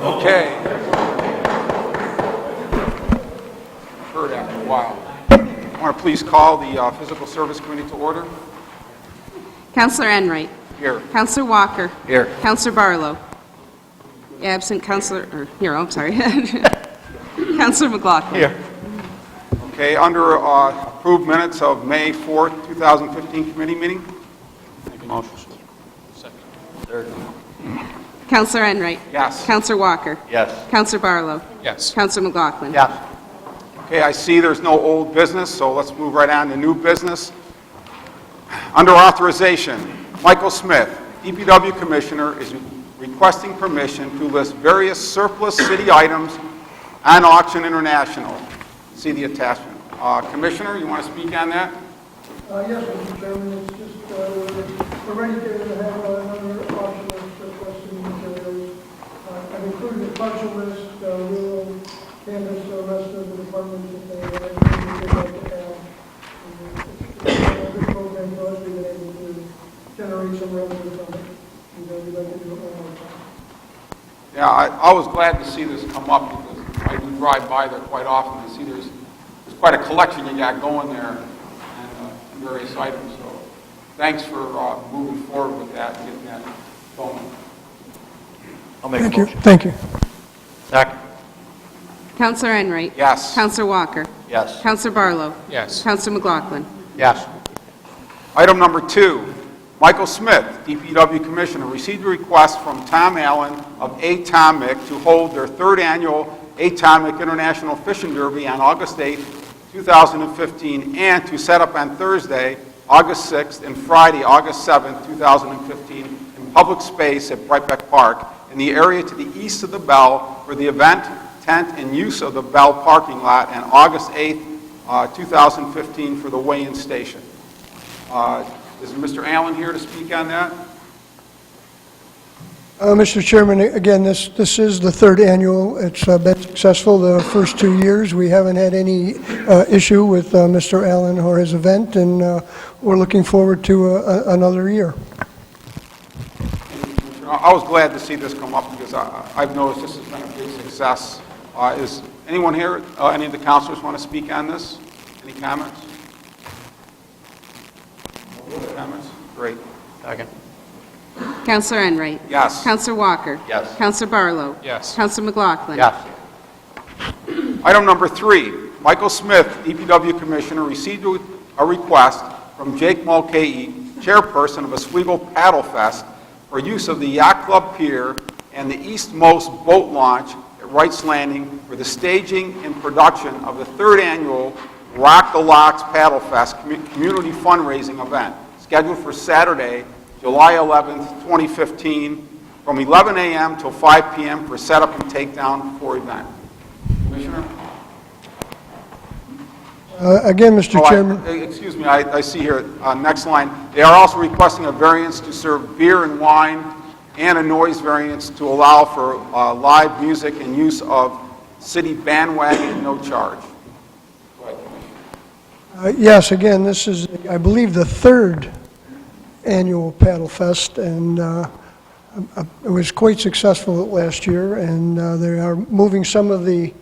Okay. Heard after a while. I want to please call the Physical Service Committee to order. Councilor Enright. Here. Councilor Walker. Here. Councilor Barlow. Absent Councilor, or here, I'm sorry. Councilor McLaughlin. Here. Okay, under approved minutes of May 4th, 2015 committee meeting. Make a motion. Second. Third. Councilor Enright. Yes. Councilor Walker. Yes. Councilor Barlow. Yes. Councilor McLaughlin. Yes. Okay, I see there's no old business, so let's move right on to new business. Under authorization, Michael Smith, DPW Commissioner, is requesting permission to list various surplus city items on Auction International. See the attachment. Commissioner, you want to speak on that? Yes, Mr. Chairman, it's just, we're ready to have another auction of surplus city materials. I've included a partial list, we'll canvass the rest of the departments if they like to add. It's a good program for us, we've been able to generate some revenue from it. We'd like to do it one more time. Yeah, I was glad to see this come up because I do drive by there quite often and see there's quite a collection you got going there and various items. So thanks for moving forward with that and getting that going. I'll make a motion. Thank you. Second. Councilor Enright. Yes. Councilor Walker. Yes. Councilor Barlow. Yes. Councilor McLaughlin. Yes. Item number 2, Michael Smith, DPW Commissioner, received a request from Tom Allen of Atomic to hold their third annual Atomic International Fishing Derby on August 8, 2015, and to set up on Thursday, August 6th, and Friday, August 7th, 2015, in public space at Brightbeck Park in the area to the east of the Bell for the event, tent, and use of the Bell parking lot, and August 8th, 2015 for the weigh-in station. Is Mr. Allen here to speak on that? Mr. Chairman, again, this is the third annual. It's been successful the first 2 years. We haven't had any issue with Mr. Allen or his event, and we're looking forward to another year. I was glad to see this come up because I've noticed this has been a big success. Is anyone here, any of the councilors want to speak on this? Any comments? No comments? Great. Second. Councilor Enright. Yes. Councilor Walker. Yes. Councilor Barlow. Yes. Councilor McLaughlin. Yes. Item number 3, Michael Smith, DPW Commissioner, received a request from Jake Mulcahy, chairperson of Oswego Paddle Fest, for use of the Yacht Club Pier and the eastmost boat launch at Wright's Landing for the staging and production of the third annual Rock the Locks Paddle Fest community fundraising event, scheduled for Saturday, July 11th, 2015, from 11 a.m. till 5 p.m. for setup and takedown for event. Commissioner? Again, Mr. Chairman. Excuse me, I see here, next line. They are also requesting a variance to serve beer and wine and a noise variance to allow for live music and use of city bandwagon at no charge. Go ahead, Commissioner. Yes, again, this is, I believe, the third annual Paddle Fest, and it was quite successful last year, and they are moving some of the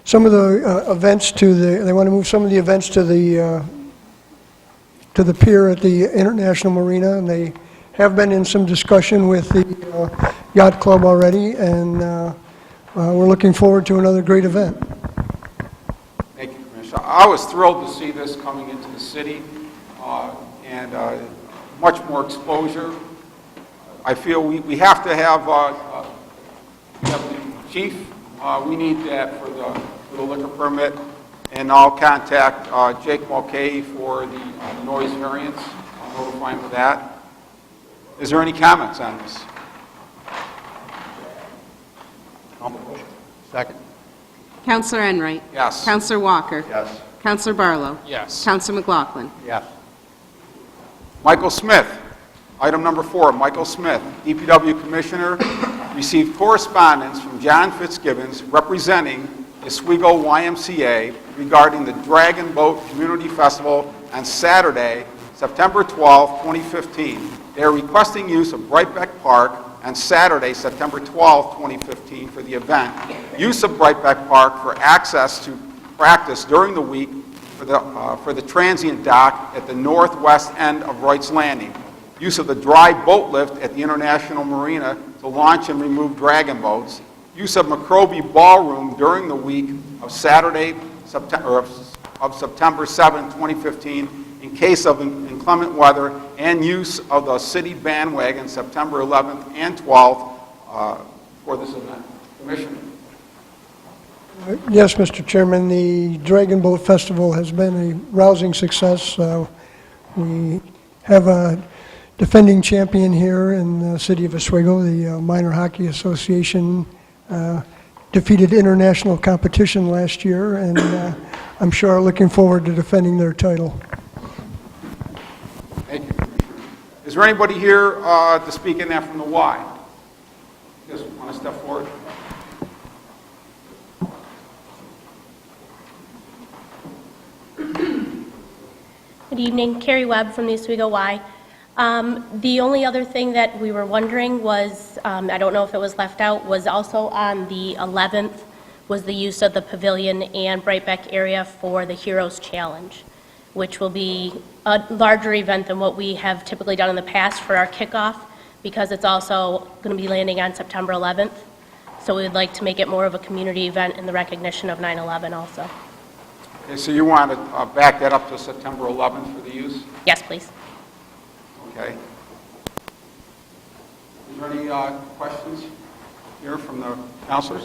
events to they want to move some of the events to the pier at the International Marina, and they have been in some discussion with the Yacht Club already, and we're looking forward to another great event. Thank you, Commissioner. I was thrilled to see this coming into the city, and much more exposure. I feel we have to have the chief. We need that for the liquor permit, and I'll contact Jake Mulcahy for the noise variance. I'll notify him of that. Is there any comments on this? Second. Councilor Enright. Yes. Councilor Walker. Yes. Councilor Barlow. Yes. Councilor McLaughlin. Yes. Michael Smith. Item number 4, Michael Smith, DPW Commissioner, received correspondence from John Fitzgibbons representing Oswego YMCA regarding the Dragon Boat Community Festival on Saturday, September 12, 2015. They are requesting use of Brightbeck Park on Saturday, September 12, 2015 for the event. Use of Brightbeck Park for access to practice during the week for the transient dock at the northwest end of Wright's Landing. Use of the dry boat lift at the International Marina to launch and remove dragon boats. Use of McRobey Ballroom during the week of Saturday, September 7, 2015, in case of inclement weather, and use of the city bandwagon September 11th and 12th for this event. Commissioner. Yes, Mr. Chairman, the Dragon Boat Festival has been a rousing success. We have a defending champion here in the city of Oswego. The Minor Hockey Association defeated international competition last year, and I'm sure are looking forward to defending their title. Thank you, Commissioner. Is there anybody here to speak in that from the Y? Just want to step forward? Good evening, Carrie Webb from the Oswego Y. The only other thing that we were wondering was, I don't know if it was left out, was also on the 11th, was the use of the pavilion and Brightbeck area for the Heroes Challenge, which will be a larger event than what we have typically done in the past for our kickoff, because it's also going to be landing on September 11th. So we would like to make it more of a community event in the recognition of 9/11 also. Okay, so you want to back that up to September 11th for the use? Yes, please. Okay. Is there any questions here from the councilors?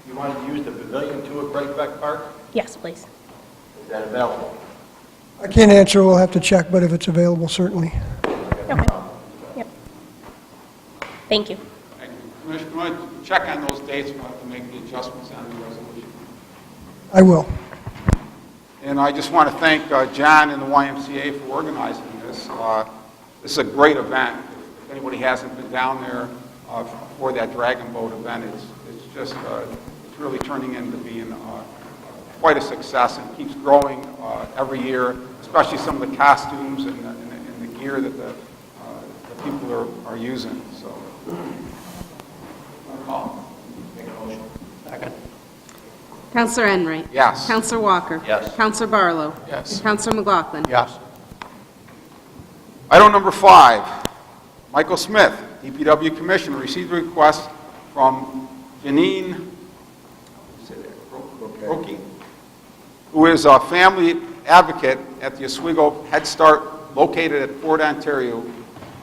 You wanted to use the pavilion too at Brightbeck Park? Yes, please. Is that available? I can't answer, we'll have to check, but if it's available, certainly. Okay. Yep. Thank you. Thank you. Commissioner, you want to check on those dates, we'll have to make the adjustments on the resolution. I will. And I just want to thank John and the YMCA for organizing this. This is a great event. If anybody hasn't been down there for that Dragon Boat event, it's just it's really turning into being quite a success and keeps growing every year, especially some of the costumes and the gear that the people are using. So, Make a motion. Second. Counselor Enright? Yes. Counselor Walker? Yes. Counselor Barlow? Yes. And Counselor McLaughlin? Yes. Item number 5, Michael Smith, DPW Commissioner, received a request from Janine Roque, who is a family advocate at the Oswego Head Start located at Fort Ontario,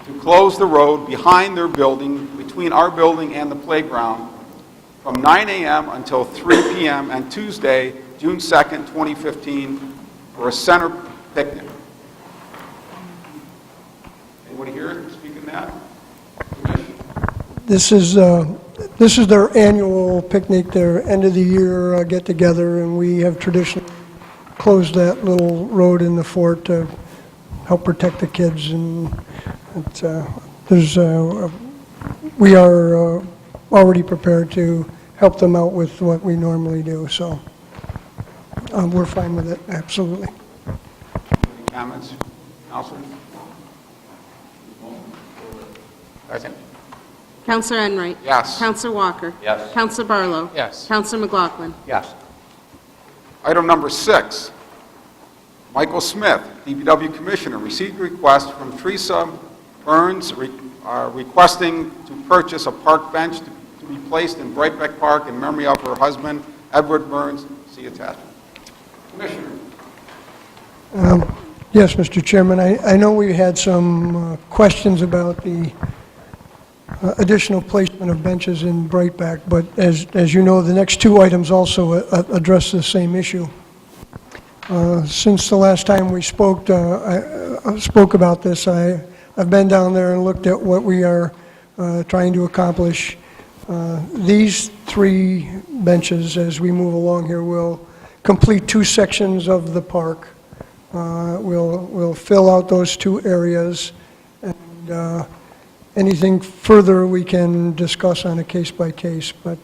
to close the road behind their building, between our building and the playground, from 9 a.m. until 3 p.m. on Tuesday, June 2nd, 2015, for a center picnic. Anybody here speaking that? This is their annual picnic, their end of the year get together, and we have traditionally closed that little road in the fort to help protect the kids. And we are already prepared to help them out with what we normally do. So we're fine with it, absolutely. Any comments, Counselor? Second. Counselor Enright? Yes. Counselor Walker? Yes. Counselor Barlow? Yes. Counselor McLaughlin? Yes. Item number 6, Michael Smith, DPW Commissioner, received a request from Teresa Burns requesting to purchase a park bench to be placed in Brightbeck Park in memory of her husband, Edward Burns. See attachment. Commissioner. Yes, Mr. Chairman, I know we had some questions about the additional placement of benches in Brightback, but as you know, the next two items also address the same issue. Since the last time we spoke, I spoke about this, I've been down there and looked at what we are trying to accomplish. These 3 benches, as we move along here, will complete 2 sections of the park. We'll fill out those 2 areas, and anything further we can discuss on a case-by-case, but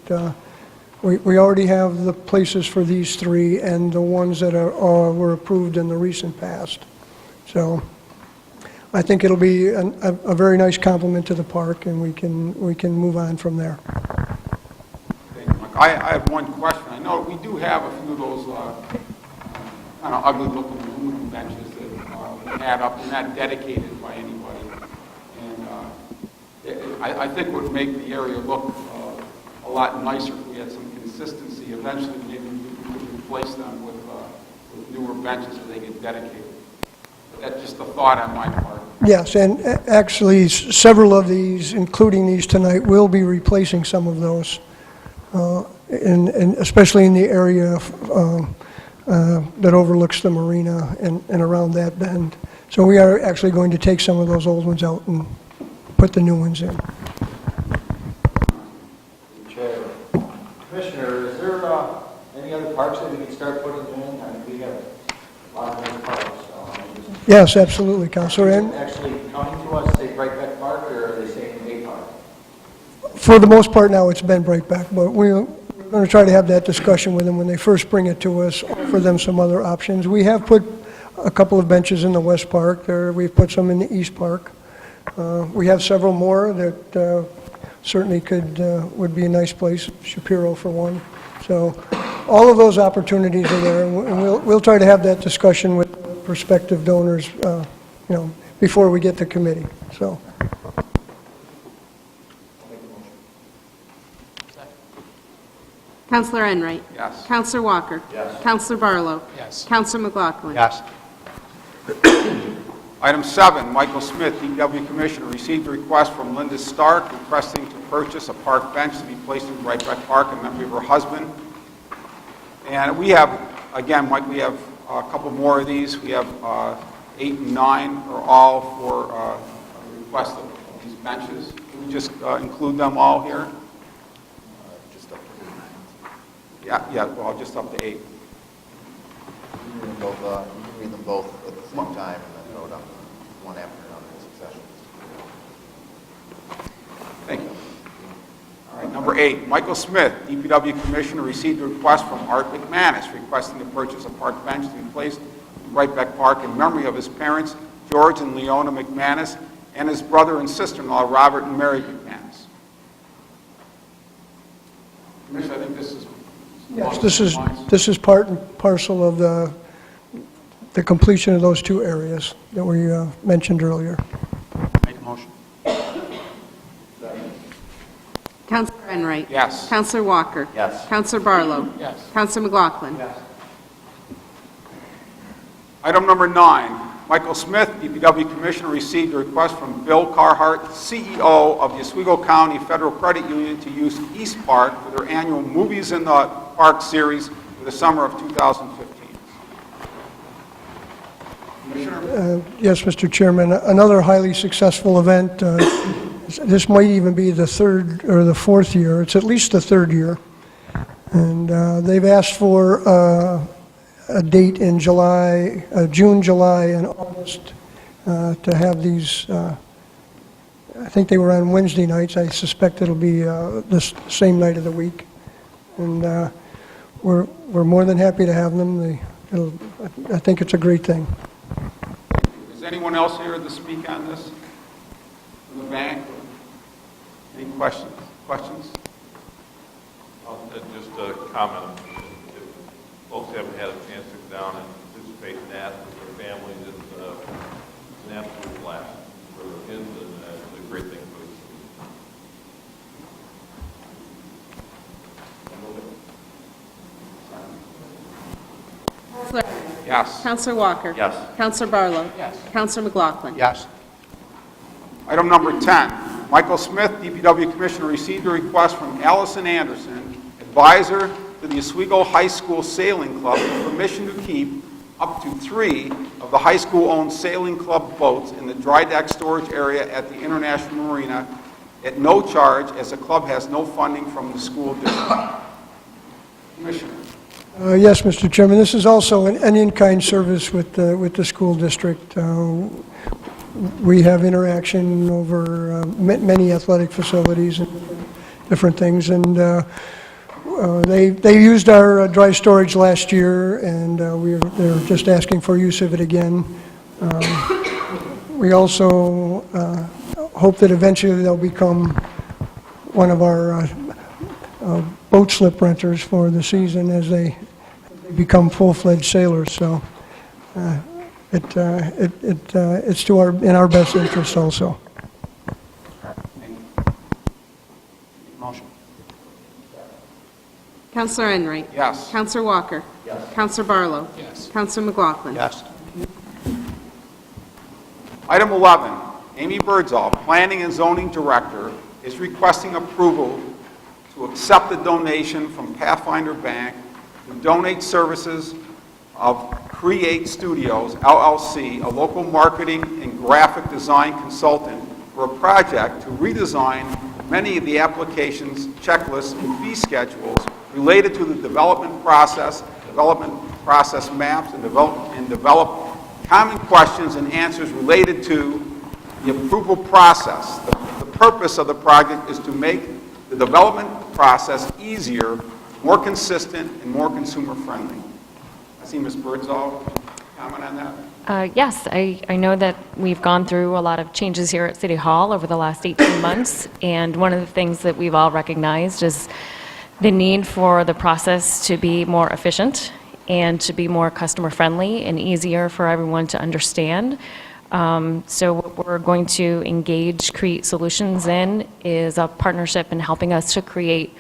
we already have the places for these 3 and the ones that were approved in the recent past. So I think it'll be a very nice complement to the park, and we can move on from there. Thank you, Mike. I have one question. I know we do have a few of those kind of ugly-looking aluminum benches that add up and not dedicated by anybody. And I think it would make the area look a lot nicer if we had some consistency. Eventually, maybe we could replace them with newer benches so they get dedicated. But that's just a thought on my part. Yes, and actually, several of these, including these tonight, will be replacing some of those, and especially in the area that overlooks the marina and around that bend. So we are actually going to take some of those old ones out and put the new ones in. Chair. Commissioner, is there any other parks that we can start putting in? I mean, we have a lot of other parks. Yes, absolutely, Councilor. And Actually coming to us, say Brightback Park, or are they saying a park? for the most part now, it's been Breakback, but we're going to try to have that discussion with them when they first bring it to us, offer them some other options. We have put a couple of benches in the West Park. We've put some in the East Park. We have several more that certainly would be a nice place, Shapiro for one. So all of those opportunities are there, and we'll try to have that discussion with prospective donors, before we get to committee. So. Counselor Enright? Yes. Counselor Walker? Yes. Counselor Barlow? Yes. Counselor McLaughlin? Yes. Item 7, Michael Smith, DPW Commissioner, received a request from Linda Stark requesting to purchase a park bench to be placed in Brightback Park in memory of her husband. And we have, again, Mike, we have a couple more of these. We have 8 and 9 are all for a request of these benches. Can we just include them all here? Just up to Yeah, well, just up to 8. you can read them both at the same time and then vote on one after another in succession. Thank you. All right, number 8, Michael Smith, DPW Commissioner, received a request from Art McManus requesting to purchase a park bench to be placed in Brightback Park in memory of his parents, George and Leona McManus, and his brother and sister-in-law, Robert and Mary McManus. Commissioner, I think this is... Yes, this is part and parcel of the completion of those two areas that we mentioned earlier. Make a motion. Counselor Enright? Yes. Counselor Walker? Yes. Counselor Barlow? Yes. Counselor McLaughlin? Yes. Item number 9, Michael Smith, DPW Commissioner, received a request from Bill Carhart, CEO of the Oswego County Federal Credit Union, to use East Park for their annual Movies in the Park series for the summer of 2015. Commissioner? Yes, Mr. Chairman, another highly successful event. This might even be the third or the fourth year. It's at least the third year. And they've asked for a date in June, July, and August to have these. I think they were on Wednesday nights. I suspect it'll be the same night of the week. And we're more than happy to have them. I think it's a great thing. Is anyone else here to speak on this? From the bank? Any questions? Just a comment. If folks haven't had a chance to go down and participate in that with their families, it's an absolute blast for the kids, and it's a great thing for the Counselor Enright? Yes. Counselor Walker? Yes. Counselor Barlow? Yes. Counselor McLaughlin? Yes. Item number 10, Michael Smith, DPW Commissioner, received a request from Allison Anderson, advisor to the Oswego High School Sailing Club, for permission to keep up to 3 of the high school-owned sailing club boats in the dry deck storage area at the International Marina at no charge, as the club has no funding from the school district. Commissioner. Yes, Mr. Chairman, this is also an in-kind service with the school district. We have interaction over many athletic facilities and different things, and they used our dry storage last year, and they're just asking for use of it again. We also hope that eventually they'll become one of our boat slip renters for the season as they become full-fledged sailors. So it's in our best interest also. Motion. Counselor Enright? Yes. Counselor Walker? Yes. Counselor Barlow? Yes. Counselor McLaughlin? Yes. Item 11, Amy Birdsall, Planning and Zoning Director, is requesting approval to accept the donation from Pathfinder Bank to donate services of Create Studios, LLC, a local marketing and graphic design consultant, for a project to redesign many of the applications, checklists, and fee schedules related to the development process maps, and develop common questions and answers related to the approval process. The purpose of the project is to make the development process easier, more consistent, and more consumer-friendly. I see Ms. Birdsall comment on that. Yes, I know that we've gone through a lot of changes here at City Hall over the last 18 months, and one of the things that we've all recognized is the need for the process to be more efficient and to be more customer-friendly and easier for everyone to understand. So what we're going to engage Create Solutions in is a partnership in helping us to create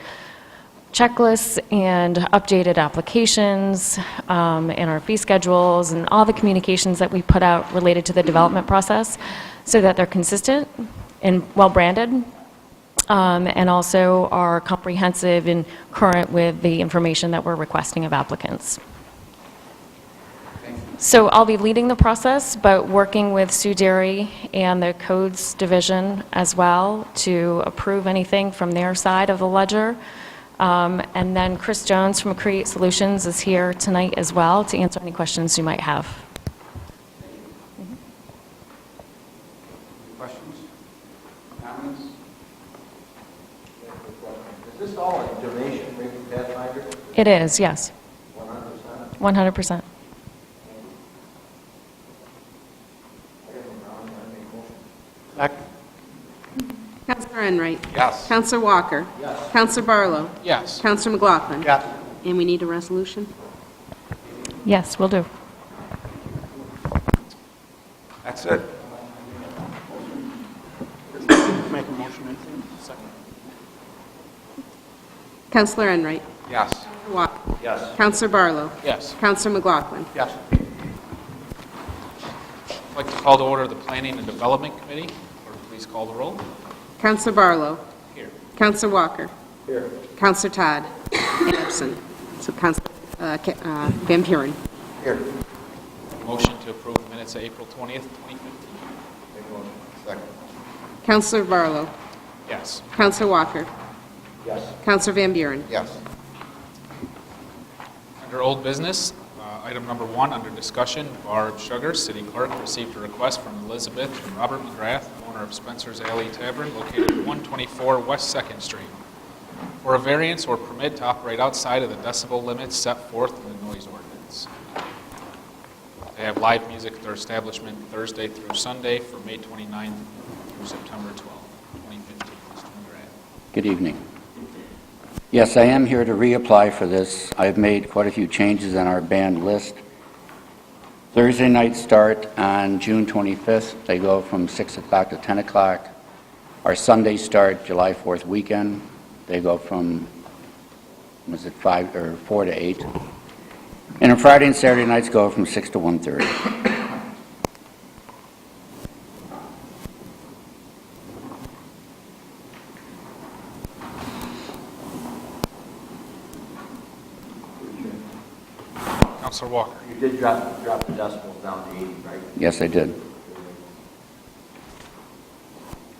checklists and updated applications, and our fee schedules and all the communications that we put out related to the development process so that they're consistent and well-branded, and also are comprehensive and current with the information that we're requesting of applicants. So I'll be leading the process, but working with Sue Derry and the Codes Division as well to approve anything from their side of the ledger. And then Chris Jones from Create Solutions is here tonight as well to answer any questions you might have. Questions? Comments? Is this all a donation rate from Pathfinder? It is, yes, 100%? 100%. Counselor Enright? Yes. Counselor Walker? Yes. Counselor Barlow? Yes. Counselor McLaughlin? Yes. And we need a resolution? Yes, will do. That's it. Make a motion. Second. Counselor Enright? Yes. Counselor Walker? Yes. Counselor Barlow? Yes. Counselor McLaughlin? Yes. I'd like to call to order the Planning and Development Committee. Clerk, please call the roll. Counselor Barlow? Here. Counselor Walker? Here. Counselor Todd? Absent. So Counselor Van Buren? Here. Motion to approve minutes of April 20th, 2015. Make a motion. Second. Counselor Barlow? Yes. Counselor Walker? Yes. Counselor Van Buren? Yes. Under old business, item number 1, under discussion, Barb Sugar, City Clerk, received a request from Elizabeth and Robert McGrath, owner of Spencer's Alley Tavern, located at 124 West 2nd Street, for a variance or permit to operate outside of the decibel limits set forth in the noise ordinance. They have live music at their establishment Thursday through Sunday from May 29th through September 12th, 2015. Mr. McGrath. Good evening. Yes, I am here to reapply for this. I've made quite a few changes on our band list. Thursday night start on June 25th. They go from 6 o'clock to 10 o'clock. Our Sunday start, July 4th weekend. They go from, 4 to 8. And on Friday and Saturday nights go from 6 to 1:30. Counselor Walker. You did drop the decibels down to 80, right? Yes, I did.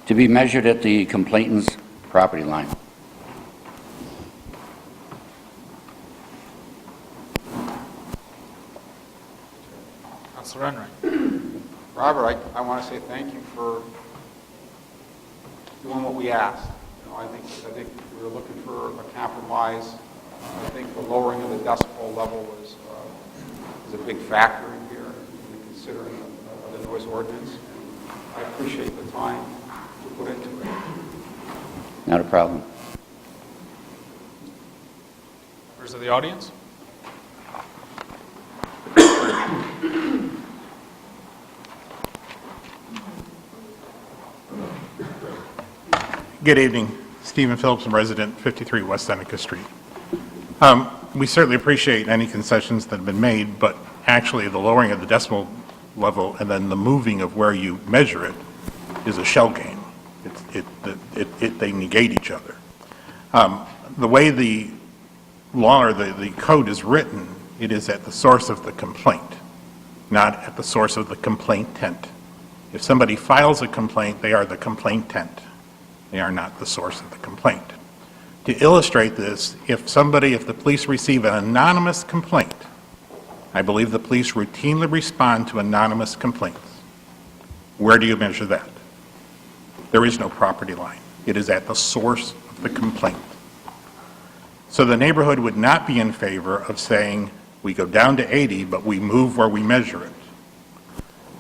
To be measured at the complainant's property line. Counselor Enright. Robert, I want to say thank you for doing what we asked. You know, I think we were looking for a compromise. I think the lowering of the decibel level is a big factor in here, considering the the noise ordinance. I appreciate the time you put into it. Not a problem. Members of the audience? Good evening. Stephen Phillips, I'm resident 53 West Seneca Street. We certainly appreciate any concessions that have been made, but actually the lowering of the decimal level and then the moving of where you measure it is a shell game. They negate each other. The way the law or the code is written, it is at the source of the complaint, not at the source of the complainant. If somebody files a complaint, they are the complainant. They are not the source of the complaint. To illustrate this, if the police receive an anonymous complaint, I believe the police routinely respond to anonymous complaints. Where do you measure that? There is no property line. It is at the source of the complaint. So the neighborhood would not be in favor of saying we go down to 80, but we move where we measure it.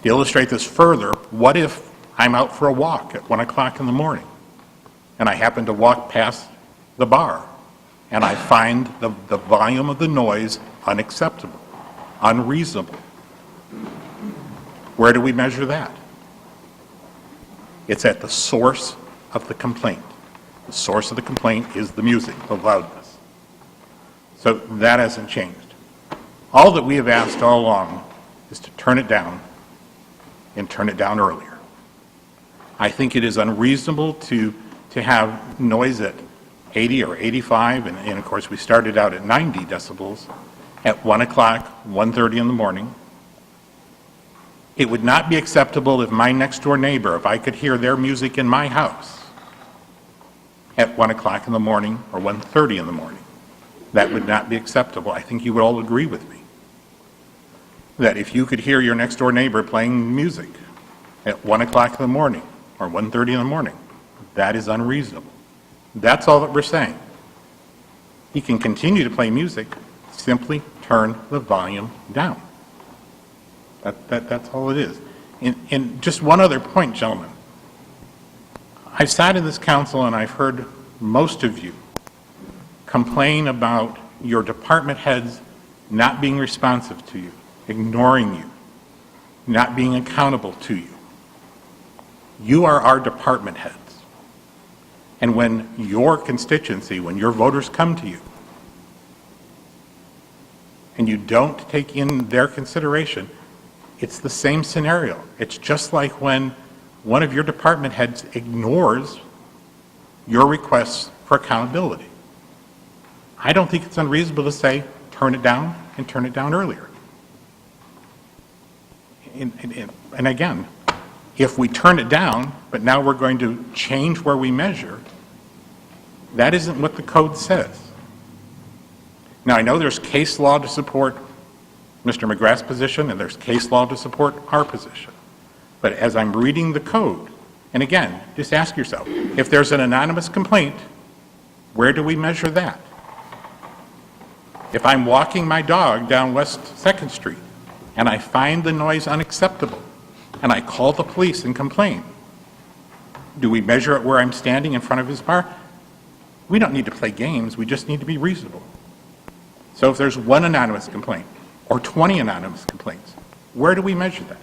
To illustrate this further, what if I'm out for a walk at 1 o'clock in the morning and I happen to walk past the bar and I find the volume of the noise unacceptable, unreasonable? Where do we measure that? It's at the source of the complaint. The source of the complaint is the music, the loudness. So that hasn't changed. All that we have asked all along is to turn it down and turn it down earlier. I think it is unreasonable to have noise at 80 or 85, and of course we started out at 90 decibels at 1 o'clock, 1:30 in the morning. It would not be acceptable if my next door neighbor, if I could hear their music in my house at 1 o'clock in the morning or 1:30 in the morning. That would not be acceptable. I think you would all agree with me that if you could hear your next door neighbor playing music at 1 o'clock in the morning or 1:30 in the morning, that is unreasonable. That's all that we're saying. He can continue to play music, simply turn the volume down. That's all it is. And just one other point, gentlemen. I've sat in this council and I've heard most of you complain about your department heads not being responsive to you, ignoring you, not being accountable to you. You are our department heads. And when your constituency, when your voters come to you, and you don't take in their consideration, it's the same scenario. It's just like when one of your department heads ignores your requests for accountability. I don't think it's unreasonable to say, turn it down and turn it down earlier. And again, if we turn it down, but now we're going to change where we measure, that isn't what the code says. Now, I know there's case law to support Mr. McGrath's position, and there's case law to support our position. But as I'm reading the code, and again, just ask yourself, if there's an anonymous complaint, where do we measure that? If I'm walking my dog down West 2nd Street and I find the noise unacceptable and I call the police and complain, do we measure it where I'm standing in front of his bar? We don't need to play games, we just need to be reasonable. So if there's one anonymous complaint or 20 anonymous complaints, where do we measure that?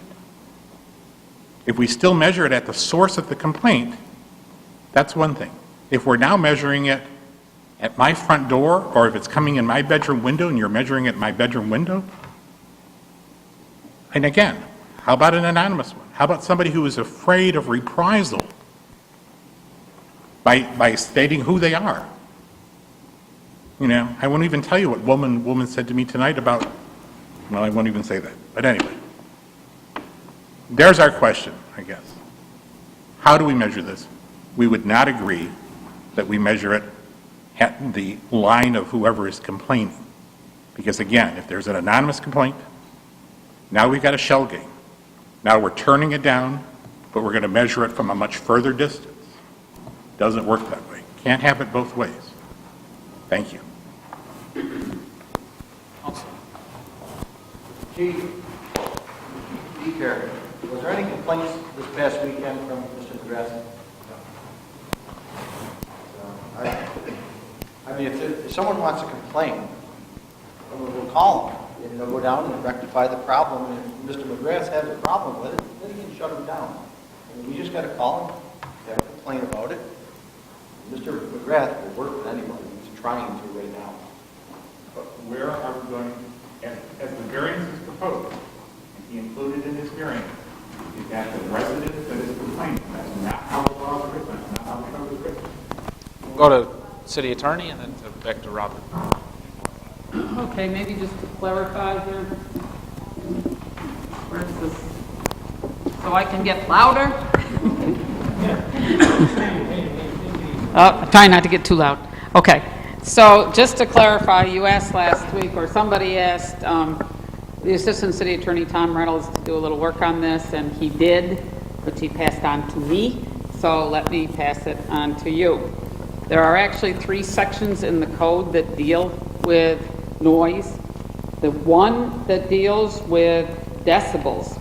If we still measure it at the source of the complaint, that's one thing. If we're now measuring it at my front door, or if it's coming in my bedroom window and you're measuring it at my bedroom window, and again, how about an anonymous one? How about somebody who is afraid of reprisal by stating who they are? You know, I won't even tell you what woman said to me tonight about, well, I won't even say that. But anyway, there's our question, I guess. How do we measure this? We would not agree that we measure it at the line of whoever is complaining. Because again, if there's an anonymous complaint, now we've got a shell game. Now we're turning it down, but we're going to measure it from a much further distance. Doesn't work that way. Can't have it both ways. Thank you. Chief, be careful. Was there any complaints this past weekend from Mr. McGrath? I mean, if someone wants to complain, we'll call them, and they'll go down and rectify the problem, and if Mr. McGrath has a problem with it, then he can shut him down. I mean, we just got to call him, have a complaint about it. Mr. McGrath will work with anybody, he's trying to right now. But where are we going, as the variance is proposed, and he included in his variance, is that the resident that is complaining. That's not how the law is written, that's not how the code is written. We'll go to city attorney and then back to Robert. Okay, maybe just to clarify here. Where's this? So I can get louder? Try not to get too loud. Okay, so just to clarify, you asked last week, or somebody asked the Assistant City Attorney Tom Reynolds to do a little work on this, and he did, which he passed on to me, so let me pass it on to you. There are actually 3 sections in the code that deal with noise. The one that deals with decibels,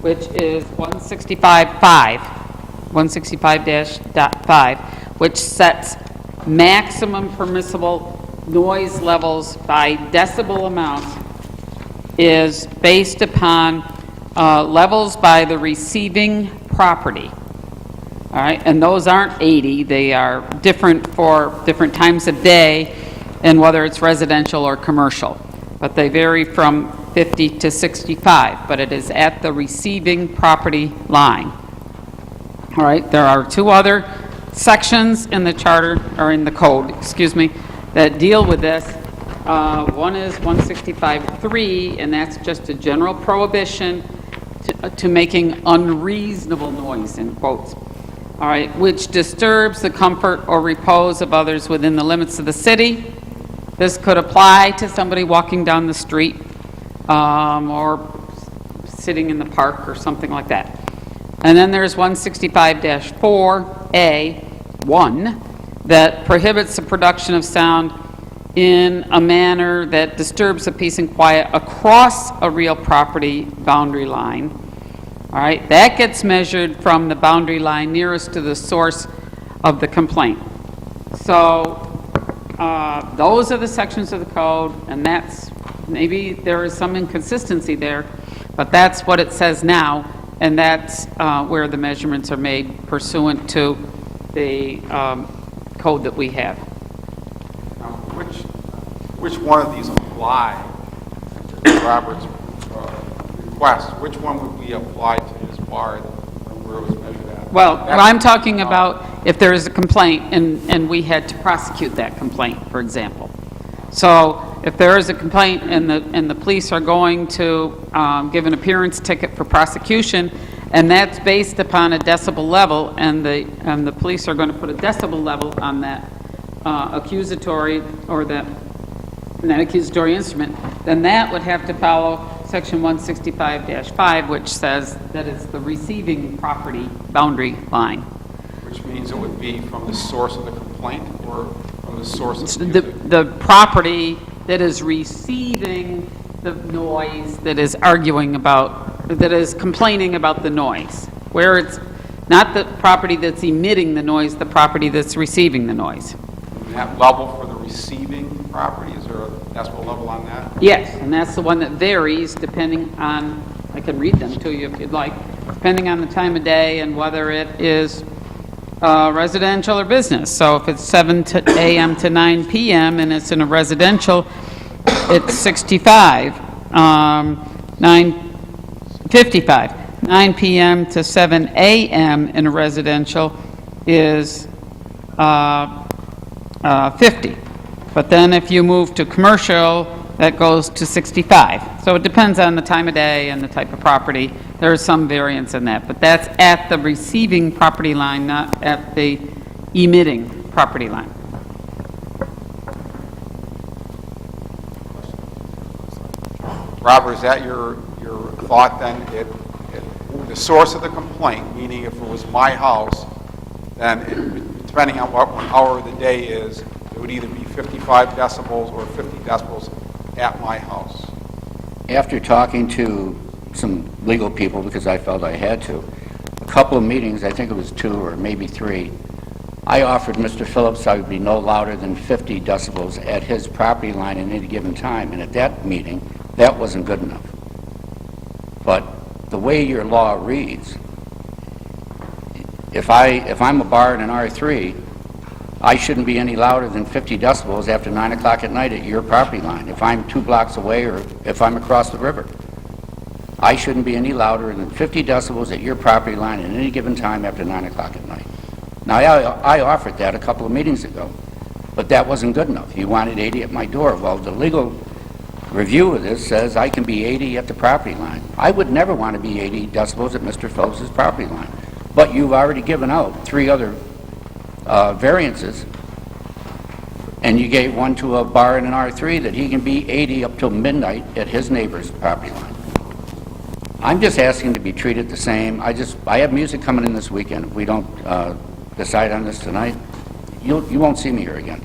which is 165.5, which sets maximum permissible noise levels by decibel amounts, is based upon levels by the receiving property. All right, and those aren't 80, they are different for different times of day and whether it's residential or commercial. But they vary from 50 to 65, but it is at the receiving property line. All right, there are 2 other sections in the charter, or in the code, excuse me, that deal with this. One is 165.3, and that's just a general prohibition to making unreasonable noise, in quotes. All right, which disturbs the comfort or repose of others within the limits of the city. This could apply to somebody walking down the street or sitting in the park or something like that. And then there's 165-4A1 that prohibits the production of sound in a manner that disturbs the peace and quiet across a real property boundary line. All right, that gets measured from the boundary line nearest to the source of the complaint. So those are the sections of the code, and that's, maybe there is some inconsistency there, but that's what it says now, and that's where the measurements are made pursuant to the code that we have. Now, which one of these apply to Robert's request? Which one would we apply to his bar and where it was measured at? Well, I'm talking about if there is a complaint and we had to prosecute that complaint, for example. So if there is a complaint and the police are going to give an appearance ticket for prosecution, and that's based upon a decibel level, and the police are going to put a decibel level on that accusatory or that accusatory instrument, then that would have to follow Section 165-5, which says that it's the receiving property boundary line. Which means it would be from the source of the complaint or from the source of the music? The property that is receiving the noise, that is arguing about, that is complaining about the noise, where it's not the property that's emitting the noise, the property that's receiving the noise. And that level for the receiving property, is there a decibel level on that? Yes, and that's the one that varies depending on, I can read them to you if you'd like, depending on the time of day and whether it is residential or business. So if it's 7 a.m. to 9 p.m. and it's in a residential, it's 65, 9:55. 9 p.m. to 7 a.m. in a residential is 50. But then if you move to commercial, that goes to 65. So it depends on the time of day and the type of property. There is some variance in that, but that's at the receiving property line, not at the emitting property line. Robert, is that your thought then? The source of the complaint, meaning if it was my house, then depending on what hour of the day is, it would either be 55 decibels or 50 decibels at my house. After talking to some legal people because I felt I had to. A couple of meetings, I think it was 2 or maybe 3, I offered Mr. Phillips I would be no louder than 50 decibels at his property line at any given time, and at that meeting, that wasn't good enough. But the way your law reads, if I'm a bar in an R3, I shouldn't be any louder than 50 decibels after 9 o'clock at night at your property line, if I'm 2 blocks away or if I'm across the river. I shouldn't be any louder than 50 decibels at your property line at any given time after 9 o'clock at night. Now, I offered that a couple of meetings ago, but that wasn't good enough. You wanted 80 at my door. Well, the legal review of this says I can be 80 at the property line. I would never want to be 80 decibels at Mr. Phillips's property line. But you've already given out 3 other variances, and you gave one to a bar in an R3 that he can be 80 up till midnight at his neighbor's property line. I'm just asking to be treated the same. I have music coming in this weekend. If we don't decide on this tonight, you won't see me here again.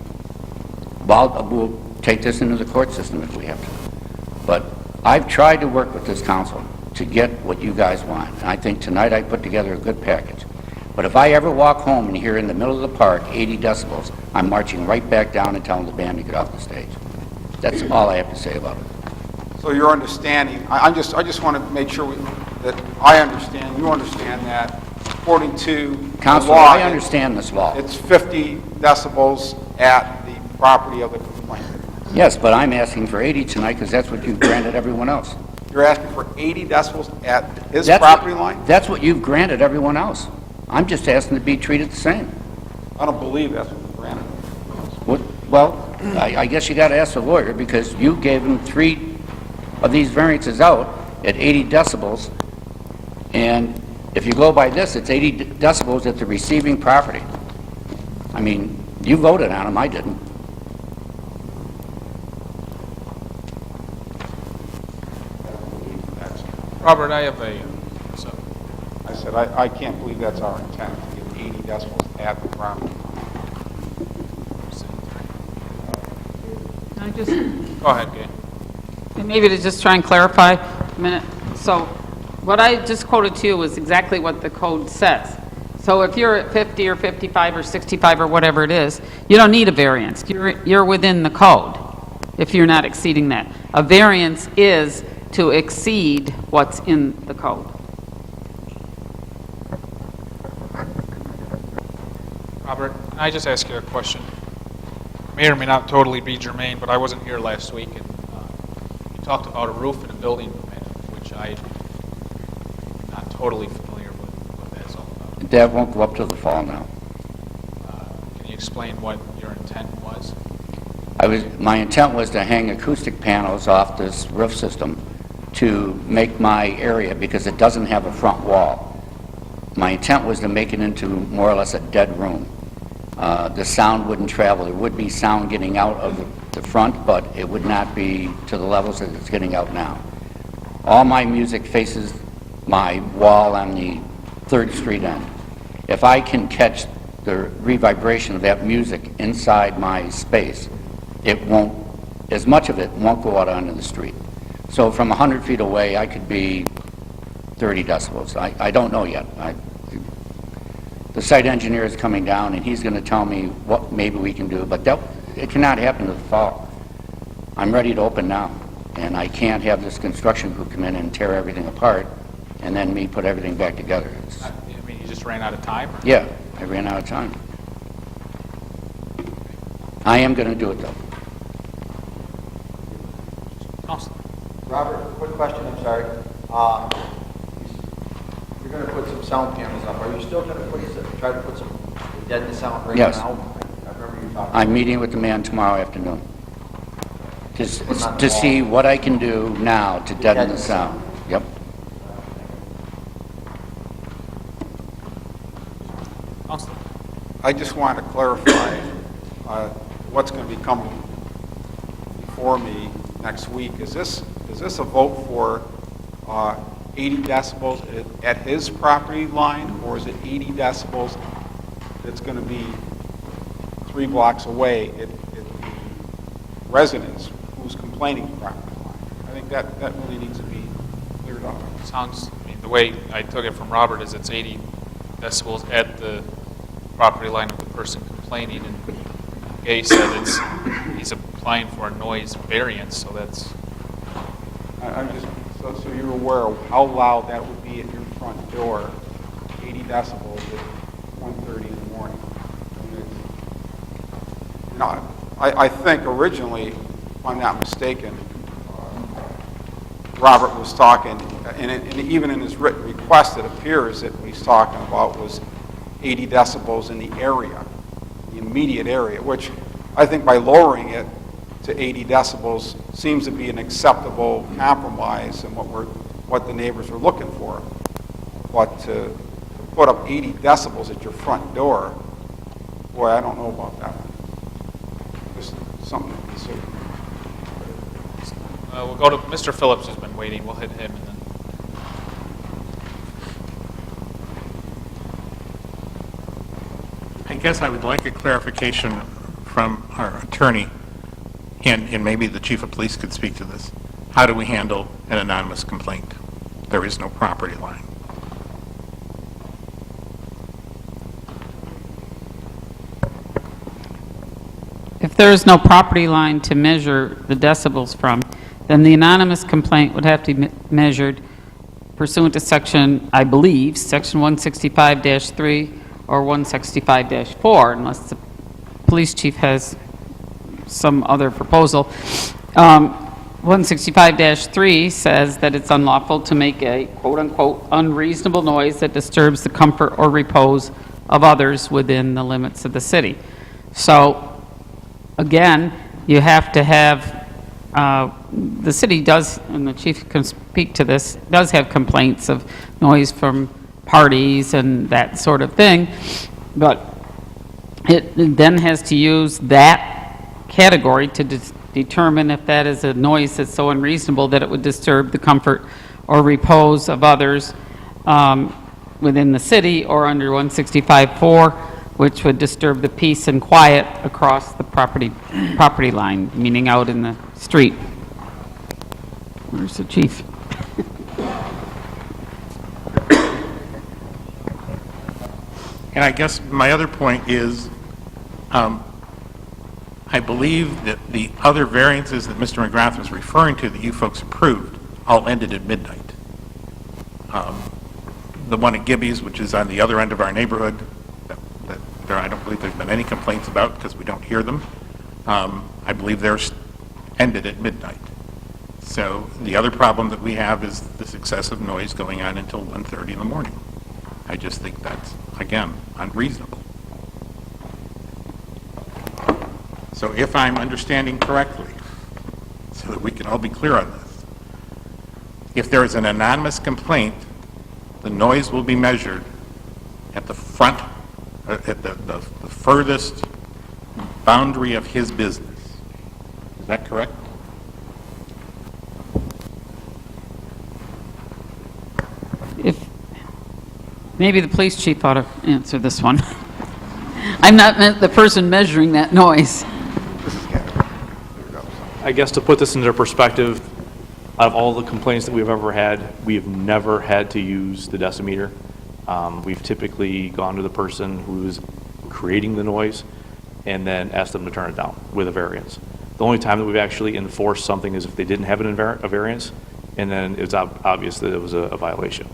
We'll take this into the court system if we have to. But I've tried to work with this council to get what you guys want. And I think tonight I put together a good package. But if I ever walk home and hear in the middle of the park 80 decibels, I'm marching right back down and telling the band to get off the stage. That's all I have to say about it. So your understanding, I just want to make sure that I understand, you understand that according to the Councilor, law, I understand this law. it's 50 decibels at the property of the complainant. Yes, but I'm asking for 80 tonight because that's what you've granted everyone else. You're asking for 80 decibels at his That's property line? That's what you've granted everyone else. I'm just asking to be treated the same. I don't believe that's what you granted. Well, I guess you got to ask the lawyer because you gave him 3 of these variances out at 80 decibels, and if you go by this, it's 80 decibels at the receiving property. I mean, you voted on them, I didn't. Robert, I have a, I said, I can't believe that's our intent, to get 80 decibels at the property. Can I just, go ahead, Gay. and maybe to just try and clarify a minute. So what I just quoted to you was exactly what the code says. So if you're at 50 or 55 or 65 or whatever it is, you don't need a variance. You're within the code if you're not exceeding that. A variance is to exceed what's in the code. Robert, can I just ask you a question? May or may not totally be germane, but I wasn't here last week, and you talked about a roof and a building permit, which I'm not totally familiar with what that's all about. That won't go up till the fall now. Can you explain what your intent was? My intent was to hang acoustic panels off this roof system to make my area, because it doesn't have a front wall. My intent was to make it into more or less a dead room. The sound wouldn't travel. There would be sound getting out of the front, but it would not be to the levels that it's getting out now. All my music faces my wall on the 3rd Street end. If I can catch the revibration of that music inside my space, it won't, as much of it won't go out onto the street. So from 100 feet away, I could be 30 decibels. I don't know yet. The site engineer is coming down, and he's going to tell me what maybe we can do, but it cannot happen in the fall. I'm ready to open now, and I can't have this construction crew come in and tear everything apart, and then me put everything back together. I mean, you just ran out of time? Or? Yeah, I ran out of time. I am going to do it, though. Councilor. Robert, quick question, I'm sorry. You're going to put some sound panels up. Are you still going to try to put some deaden sound right Yes. now? I remember you talking. I'm meeting with the man tomorrow afternoon to see what I can do now to deaden the sound. Yep. Councilor. I just want to clarify what's going to be coming before me next week. Is this a vote for 80 decibels at his property line, or is it 80 decibels that's going to be 3 blocks away at the residence who's complaining property line? I think that really needs to be cleared up. Sounds, I mean, the way I took it from Robert is it's 80 decibels at the property line of the person complaining, and Gay said he's applying for a noise variance, so that's, I'm just, so you're aware of how loud that would be at your front door, 80 decibels at 1:30 in the morning. No, I think originally, if I'm not mistaken, Robert was talking, and even in his written request, it appears that what he's talking about was 80 decibels in the area, the immediate area, which I think by lowering it to 80 decibels seems to be an acceptable compromise and what the neighbors are looking for. But to put up 80 decibels at your front door, boy, I don't know about that one. Just something to consider. we'll go to, Mr. Phillips has been waiting, we'll hit him and then. I guess I would like a clarification from our attorney, and maybe the chief of police could speak to this. How do we handle an anonymous complaint? There is no property line. If there is no property line to measure the decibels from, then the anonymous complaint would have to be measured pursuant to section, I believe, section 165-3 or 165-4, unless the police chief has some other proposal. 165-3 says that it's unlawful to make a quote-unquote unreasonable noise that disturbs the comfort or repose of others within the limits of the city. So, again, you have to have, the city does, and the chief can speak to this, does have complaints of noise from parties and that sort of thing, but it then has to use that category to determine if that is a noise that's so unreasonable that it would disturb the comfort or repose of others within the city, or under 165-4, which would disturb the peace and quiet across the property line, meaning out in the street. Where's the chief? And I guess my other point is, I believe that the other variances that Mr. McGrath was referring to that you folks approved all ended at midnight. The one at Gibby's, which is on the other end of our neighborhood, that there I don't believe there's been any complaints about because we don't hear them. I believe theirs ended at midnight. So the other problem that we have is this excessive noise going on until 1:30 in the morning. I just think that's, again, unreasonable. So if I'm understanding correctly, so that we can all be clear on this, if there is an anonymous complaint, the noise will be measured at the front, at the furthest boundary of his business. Is that correct? If, maybe the police chief ought to answer this one. I'm not the person measuring that noise. I guess to put this into perspective, out of all the complaints that we've ever had, we have never had to use the decimeter. We've typically gone to the person who's creating the noise and then asked them to turn it down with a variance. The only time that we've actually enforced something is if they didn't have a variance, and then it's obvious that it was a violation.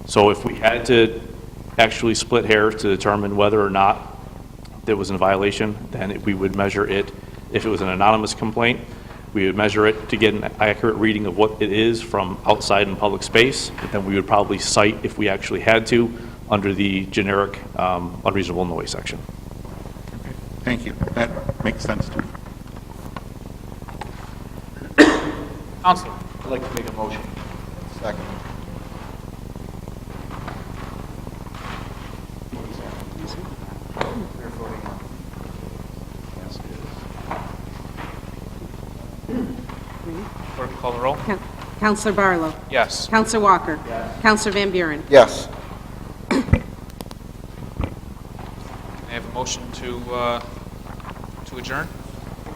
So if we had to actually split hairs to determine whether or not there was a violation, then we would measure it. If it was an anonymous complaint, we would measure it to get an accurate reading of what it is from outside in public space. And then we would probably cite, if we actually had to, under the generic unreasonable noise section. Okay. Thank you. That makes sense to me. Counselor. I'd like to make a motion. Second. We're voting on. Yes, it is. Clerk, call the roll. Counselor Barlow. Yes. Counselor Walker. Yes. Counselor Van Buren. Yes. I have a motion to adjourn.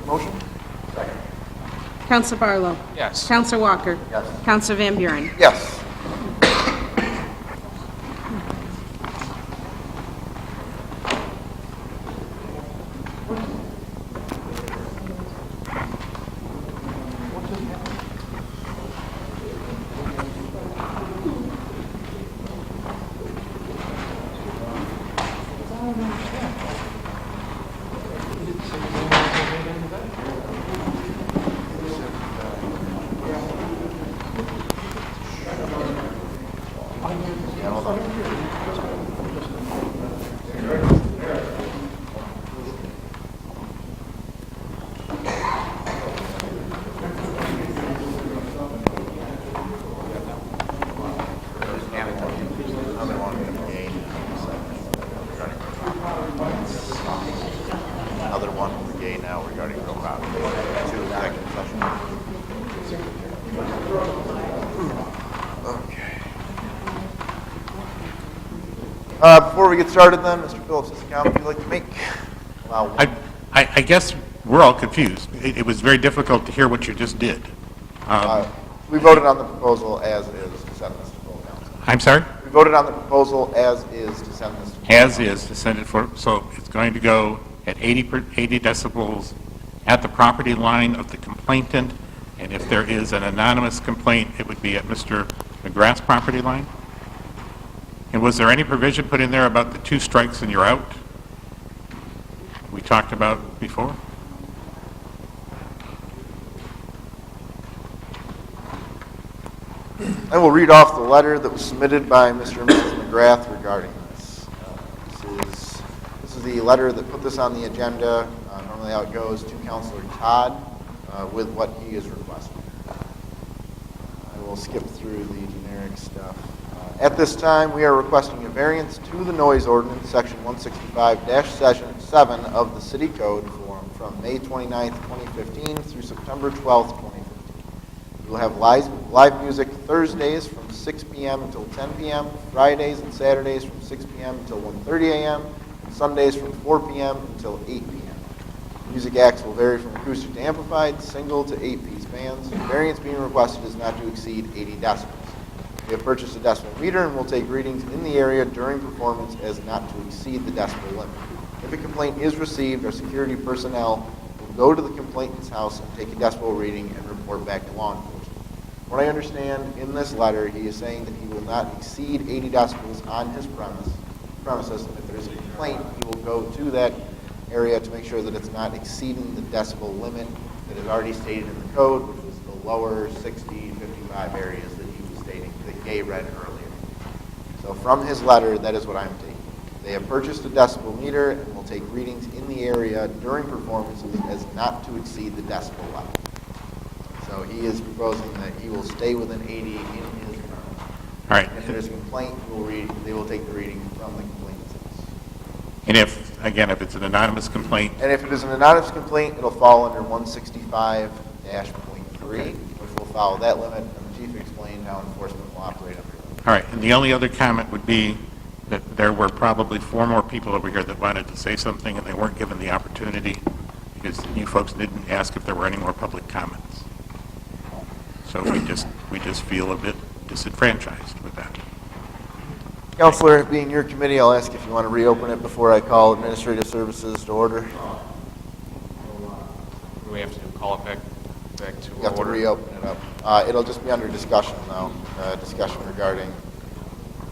Motion? Second. Counselor Barlow? Yes. Counselor Walker? Yes. Counselor Van Buren? Yes. Another one regarding another one for gay now regarding real property. Two executive session. Okay. Before we get started then, Mr. Phillips, is the comment you'd like to make? Allow one. I guess we're all confused. It was very difficult to hear what you just did. We voted on the proposal as is to send this to full council. I'm sorry? We voted on the proposal as is to send this to full As is to send it for, so it's going to go at 80 decibels at the property line of the complainant, and if there is an anonymous complaint, it would be at Mr. McGrath's property line? And was there any provision put in there about the 2 strikes and you're out? We talked about before? I will read off the letter that was submitted by Mr. and Mrs. McGrath regarding this. This is the letter that put this on the agenda. Normally how it goes to Councilor Todd with what he is requesting. I will skip through the generic stuff. At this time, we are requesting a variance to the noise ordinance, section 165-7 of the City Code from May 29th, 2015 through September 12th, 2015. We will have live music Thursdays from 6 p.m. until 10 p.m., Fridays and Saturdays from 6 p.m. until 1:30 a.m., and Sundays from 4 p.m. until 8 p.m. Music acts will vary from acoustic to amplified, single to 8-piece bands. The variance being requested is not to exceed 80 decibels. We have purchased a decibel meter and will take readings in the area during performance as not to exceed the decibel limit. If a complaint is received, our security personnel will go to the complainant's house and take a decibel reading and report back to law enforcement. What I understand in this letter, he is saying that he will not exceed 80 decibels on his premises. If there's a complaint, he will go to that area to make sure that it's not exceeding the decibel limit that is already stated in the code, which was the lower 60, 55 areas that he was stating, that Gay read earlier. So from his letter, that is what I'm taking. They have purchased a decibel meter and will take readings in the area during performances as not to exceed the decibel level. So he is proposing that he will stay within 80 in his premise. All right. If there's a complaint, they will take the reading from the complainant's house. And if it's an anonymous complaint, And if it is an anonymous complaint, it'll fall under 165-.3, which will follow that limit, and the chief explained how enforcement will operate under it. all right. And the only other comment would be that there were probably 4 more people over here that wanted to say something, and they weren't given the opportunity because you folks didn't ask if there were any more public comments. So we just feel a bit disenfranchised with that. Counselor, being your committee, I'll ask if you want to reopen it before I call administrative services to order. Do we have to call it back to You have to order? reopen it up. It'll just be under discussion now, discussion regarding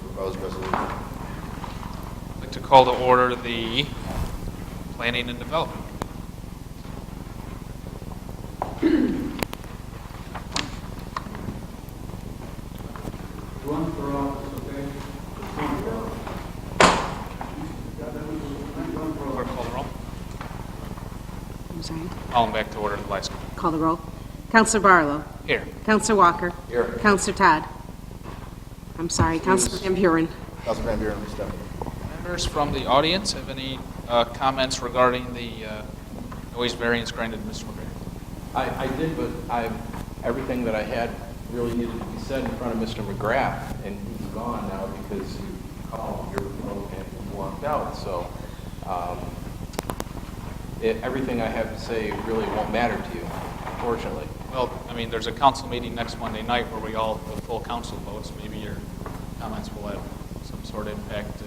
proposed resolution. I'd like to call to order the Planning and Development. Run for office, okay? Clerk, call the roll. I'm sorry. Call them back to order, the last. Call the roll. Counselor Barlow? Here. Counselor Walker? Here. Counselor Todd? I'm sorry, Counselor Van Buren? Councilor Van Buren, please step. Members from the audience have any comments regarding the noise variance granted to Mr. McGrath? I did, but everything that I had really needed to be said in front of Mr. McGrath, and he's gone now because you called your vote and he walked out. So everything I have to say really won't matter to you, unfortunately. Well, I mean, there's a council meeting next Monday night where the full council votes. Maybe your comments will have some sort of impact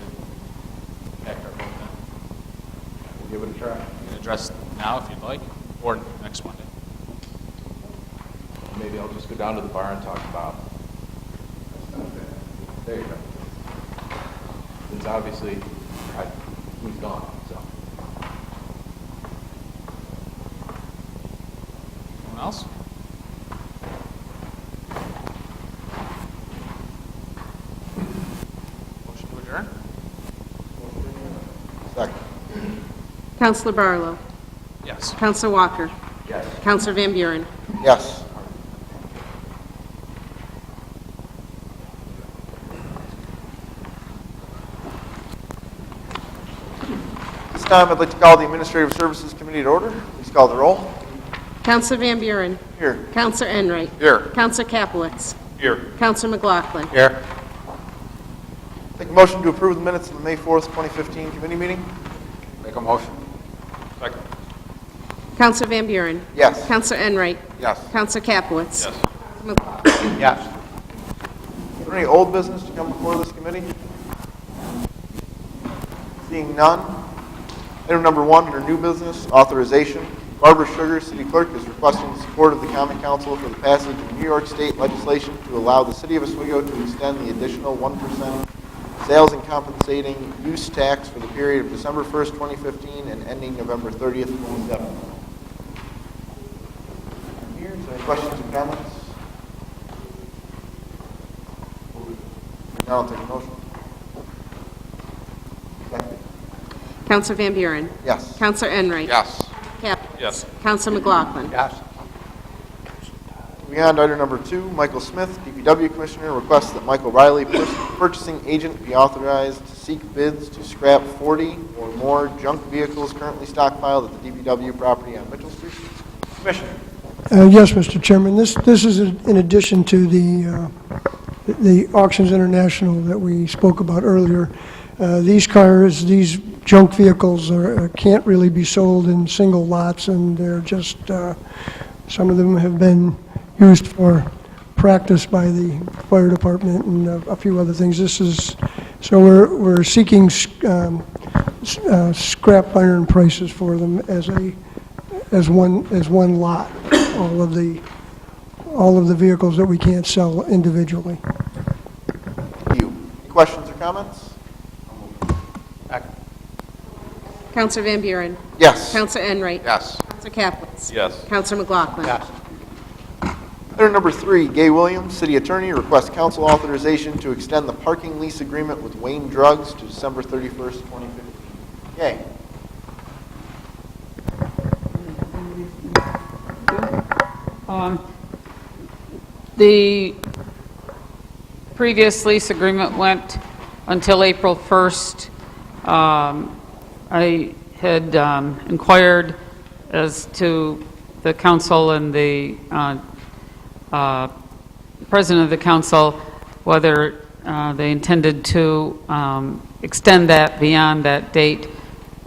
our vote then. We'll give it a try. You can address now if you'd like, or next Monday. Maybe I'll just go down to the bar and talk about. There you go. It's obviously, he's gone, so. Anyone else? Motion to adjourn? Second. Counselor Barlow. Yes. Counselor Walker. Yes. Counselor Van Buren. Yes. This time, I'd like to call the Administrative Services Committee to order. Please call the roll. Counselor Van Buren. Here. Counselor Enright. Here. Counselor Capelitz. Here. Counselor McLaughlin. Here. Take a motion to approve the minutes of the May 4th, 2015 committee meeting. Make a motion. Second. Counselor Van Buren. Yes. Counselor Enright. Yes. Counselor Capelitz. Yes. Counselor McLaughlin. Yes. Is there any old business to come before this committee? Seeing none. Item number 1 under new business, authorization. Barbara Sugar, City Clerk, is requesting the support of the Common Council for the passage of New York State legislation to allow the City of Oswego to extend the additional 1% sales and compensating use tax for the period of December 1st, 2015 and ending November 30th, 2017. Here, is there any questions or comments? Now I'll take a motion. Second. Counselor Van Buren. Yes. Counselor Enright. Yes. Capelitz. Yes. Counselor McLaughlin. Yes. Moving on to item number 2, Michael Smith, DPW Commissioner, requests that Michael Riley, purchasing agent, be authorized to seek bids to scrap 40 or more junk vehicles currently stockpiled at the DPW property on Mitchell Street. Commissioner. Yes, Mr. Chairman, this is in addition to the Auctions International that we spoke about earlier. These cars, these junk vehicles can't really be sold in single lots, and they're just, some of them have been used for practice by the fire department and a few other things. So we're seeking scrap iron prices for them as one lot. All of the vehicles that we can't sell individually. Thank you. Any questions or comments? Counselor Van Buren. Yes. Counselor Enright. Yes. Counselor Capelitz. Yes. Counselor McLaughlin. Yes. Item number 3, Gay Williams, City Attorney, requests council authorization to extend the parking lease agreement with Wayne Drugs to December 31st, 2015. Gay. The previous lease agreement went until April 1st. I had inquired as to the council and the president of the council whether they intended to extend that beyond that date.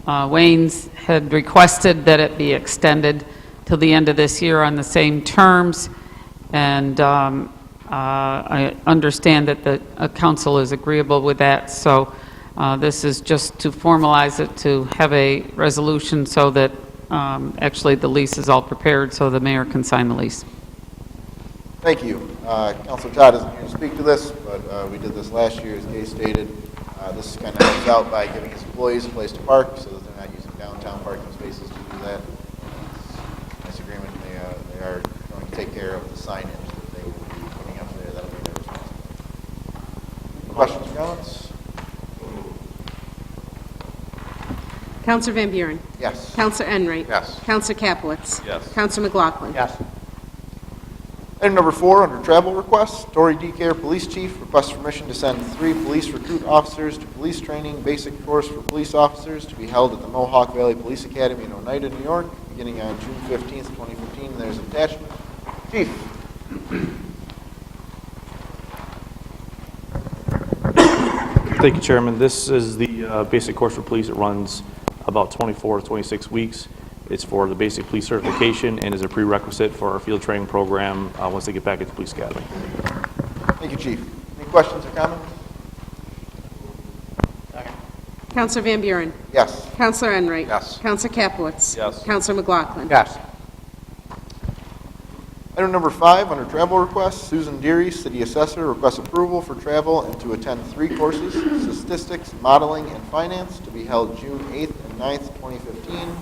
Wayne's had requested that it be extended till the end of this year on the same terms, and I understand that the council is agreeable with that, so this is just to formalize it, to have a resolution so that actually the lease is all prepared so the mayor can sign the lease. Thank you. Councilor Todd isn't here to speak to this, but we did this last year, as Gay stated. This kind of helps out by giving his employees a place to park so that they're not using downtown parking spaces to do that. Nice agreement. They are going to take care of the signage that they will be putting up there. That'll be their responsibility. Questions or comments? Counselor Van Buren. Yes. Counselor Enright. Yes. Counselor Capelitz. Yes. Counselor McLaughlin. Yes. Item number 4, under travel requests, Torrey DeCare Police Chief requests permission to send 3 police recruit officers to police training basic course for police officers to be held at the Mohawk Valley Police Academy in Oneida, New York, beginning on June 15th, 2015. And there's an attachment. Chief. Thank you, Chairman. This is the basic course for police. It runs about 24 to 26 weeks. It's for the basic police certification and is a prerequisite for our field training program once they get back into police academy. Thank you, Chief. Any questions or comments? Counselor Van Buren? Yes. Counselor Enright? Yes. Counselor Capelitz? Yes. Counselor McLaughlin? Yes. Item number 5, under travel requests, Susan Deary, City Assessor, requests approval for travel and to attend 3 courses, Statistics, Modeling, and Finance, to be held June 8th and 9th, 2015.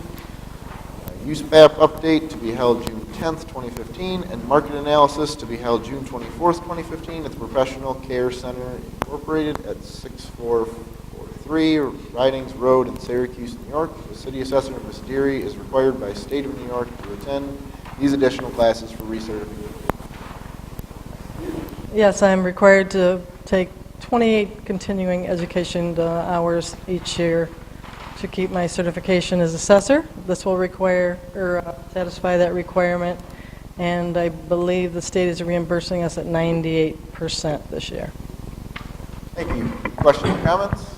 USPAP update to be held June 10th, 2015, and Market Analysis to be held June 24th, 2015, at the Professional Care Center Incorporated at 6443 Ridings Road in Syracuse, New York. The City Assessor, Ms. Deary, is required by State of New York to attend these additional classes for recertification. Yes, I'm required to take 28 continuing education hours each year to keep my certification as assessor. This will require or satisfy that requirement, and I believe the state is reimbursing us at 98% this year. Thank you. Questions or comments?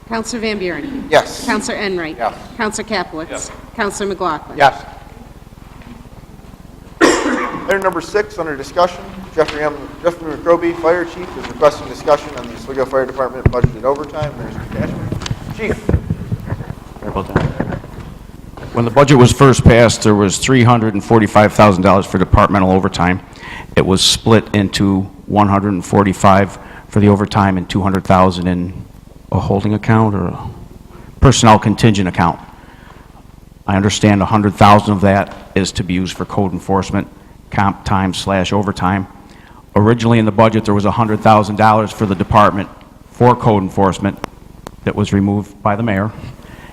Counselor Van Buren? Yes. Counselor Enright? Yes. Counselor Capelitz? Yes. Counselor McLaughlin? Yes. Item number 6, under discussion, Jeffrey McRoby, Fire Chief, is requesting discussion on the Oswego Fire Department budgeted overtime. There's your attachment. Chief. Sorry about that. When the budget was first passed, there was $345,000 for departmental overtime. It was split into $145 for the overtime and $200,000 in a holding account or a personnel contingent account. I understand $100,000 of that is to be used for code enforcement, comp time / overtime. Originally in the budget, there was $100,000 for the department for code enforcement that was removed by the mayor.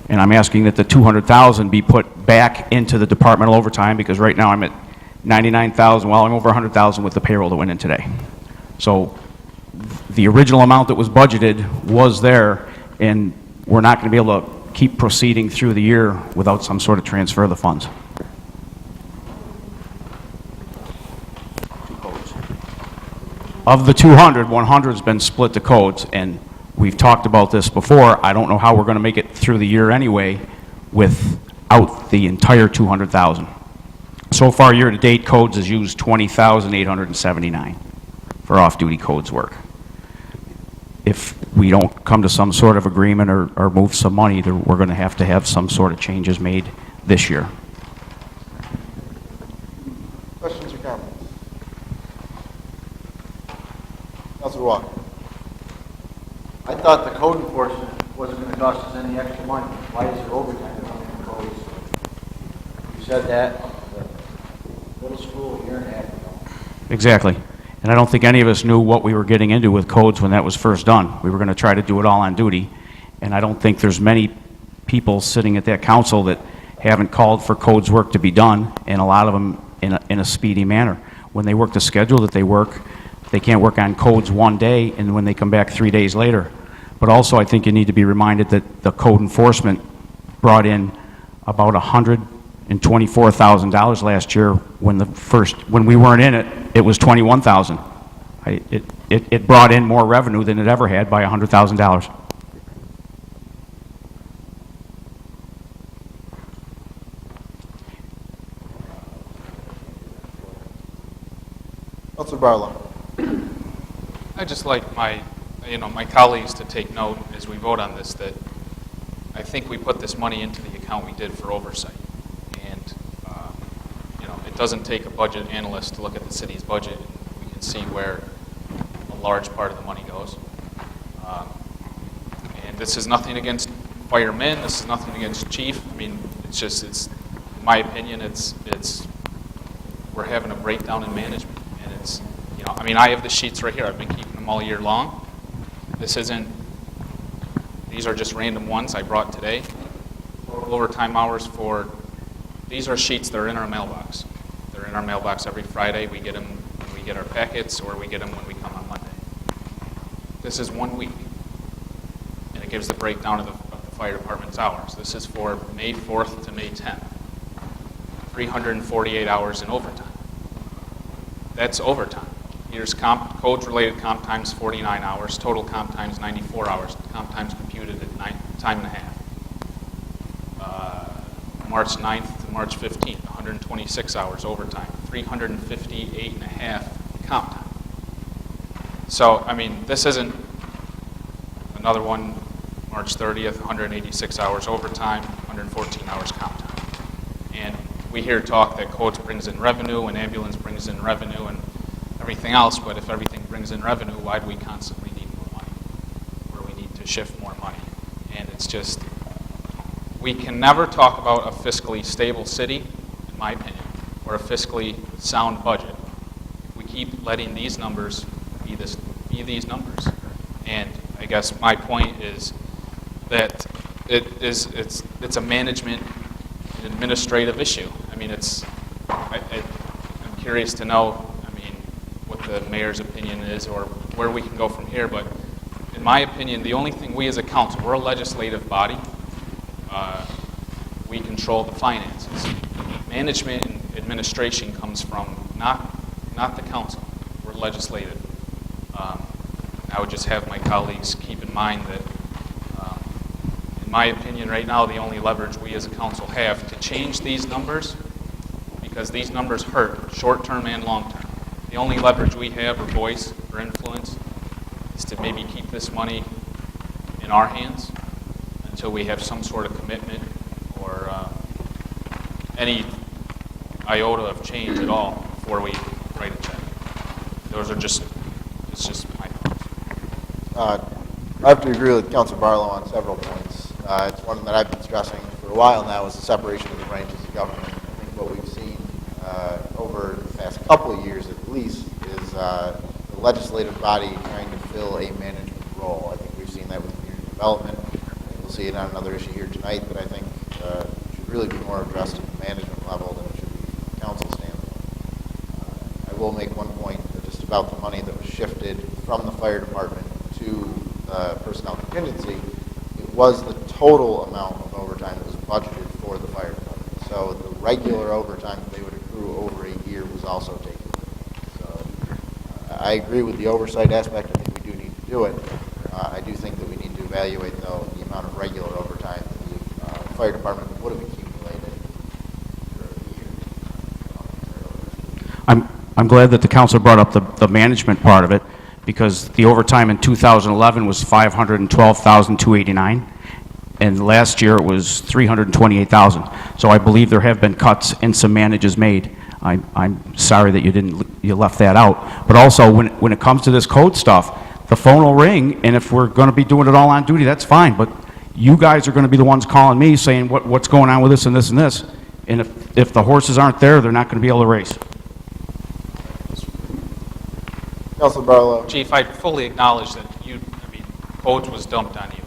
And I'm asking that the $200,000 be put back into the departmental overtime, because right now I'm at $99,000, well, I'm over $100,000 with the payroll that went in today. So the original amount that was budgeted was there, and we're not going to be able to keep proceeding through the year without some sort of transfer of the funds. Of the 200, 100 has been split to codes, and we've talked about this before. I don't know how we're going to make it through the year anyway without the entire 200,000. So far, year-to-date, codes has used 20,879 for off-duty codes work. If we don't come to some sort of agreement or move some money, we're going to have some sort of changes made this year. Questions or comments? Councilor Walker. I thought the code enforcement wasn't going to cost us any extra money. Why is there overtime in codes? You said that at the middle school a year and a half ago. Exactly. And I don't think any of us knew what we were getting into with codes when that was first done. We were going to try to do it all on duty, and I don't think there's many people sitting at that council that haven't called for codes work to be done, and a lot of them in a speedy manner. When they work the schedule that they work, they can't work on codes one day, and when they come back 3 days later. But also, I think you need to be reminded that the code enforcement brought in about $124,000 last year. When we weren't in it, it was $21,000. It brought in more revenue than it ever had by $100,000. Councilor Barlow. I'd just like my colleagues to take note as we vote on this that I think we put this money into the account we did for oversight. And, it doesn't take a budget analyst to look at the city's budget and we can see where a large part of the money goes. And this is nothing against firemen, this is nothing against chief. I mean, it's in my opinion, we're having a breakdown in management. And I have the sheets right here. I've been keeping them all year long. These are just random ones I brought today. Overtime hours these are sheets that are in our mailbox. They're in our mailbox every Friday. We get them when we get our packets, or we get them when we come on Monday. This is 1 week, and it gives the breakdown of the fire department's hours. This is for May 4th to May 10th. 348 hours in overtime. That's overtime. Here's codes-related comp times 49 hours, total comp times 94 hours, comp times computed at time and a half. March 9th to March 15th, 126 hours overtime, 358 and a half comp time. So, I mean, this isn't another one, March 30th, 186 hours overtime, 114 hours comp time. And we hear talk that codes brings in revenue and ambulance brings in revenue and everything else, but if everything brings in revenue, why do we constantly need more money? Or we need to shift more money? And it's just, we can never talk about a fiscally stable city, in my opinion, or a fiscally sound budget if we keep letting these numbers be these numbers. And I guess my point is that it's a management and administrative issue. I mean, I'm curious to know, I mean, what the mayor's opinion is or where we can go from here, but in my opinion, the only thing we as a council, we're a legislative body, we control the finances. Management and administration comes from not the council. We're legislative. I would just have my colleagues keep in mind that, in my opinion, right now, the only leverage we as a council have to change these numbers, because these numbers hurt short-term and long-term. The only leverage we have, or voice, or influence, is to maybe keep this money in our hands until we have some sort of commitment or any iota of change at all before we write a check. It's just my thoughts. I have to agree with Councilor Barlow on several points. It's one that I've been stressing for a while now, is the separation of the branches of government. I think what we've seen over the past couple of years at least is the legislative body trying to fill a management role. I think we've seen that with community development. We'll see it on another issue here tonight that I think should really be more addressed at the management level than it should be from the council standpoint. I will make one point just about the money that was shifted from the fire department to personnel contingency. It was the total amount of overtime that was budgeted for the fire department. So the regular overtime that they would accrue over a year was also taken. So I agree with the oversight aspect. I think we do need to do it. I do think that we need to evaluate, though, the amount of regular overtime that the fire department would have accumulated throughout the year. I'm glad that the council brought up the management part of it, because the overtime in 2011 was $512,289, and last year it was $328,000. So I believe there have been cuts and some manages made. I'm sorry that you left that out. But also, when it comes to this code stuff, the phone will ring, and if we're going to be doing it all on duty, that's fine. But you guys are going to be the ones calling me saying what's going on with this and this and this. And if the horses aren't there, they're not going to be able to race. Councilor Barlow. Chief, I fully acknowledge that codes was dumped on you,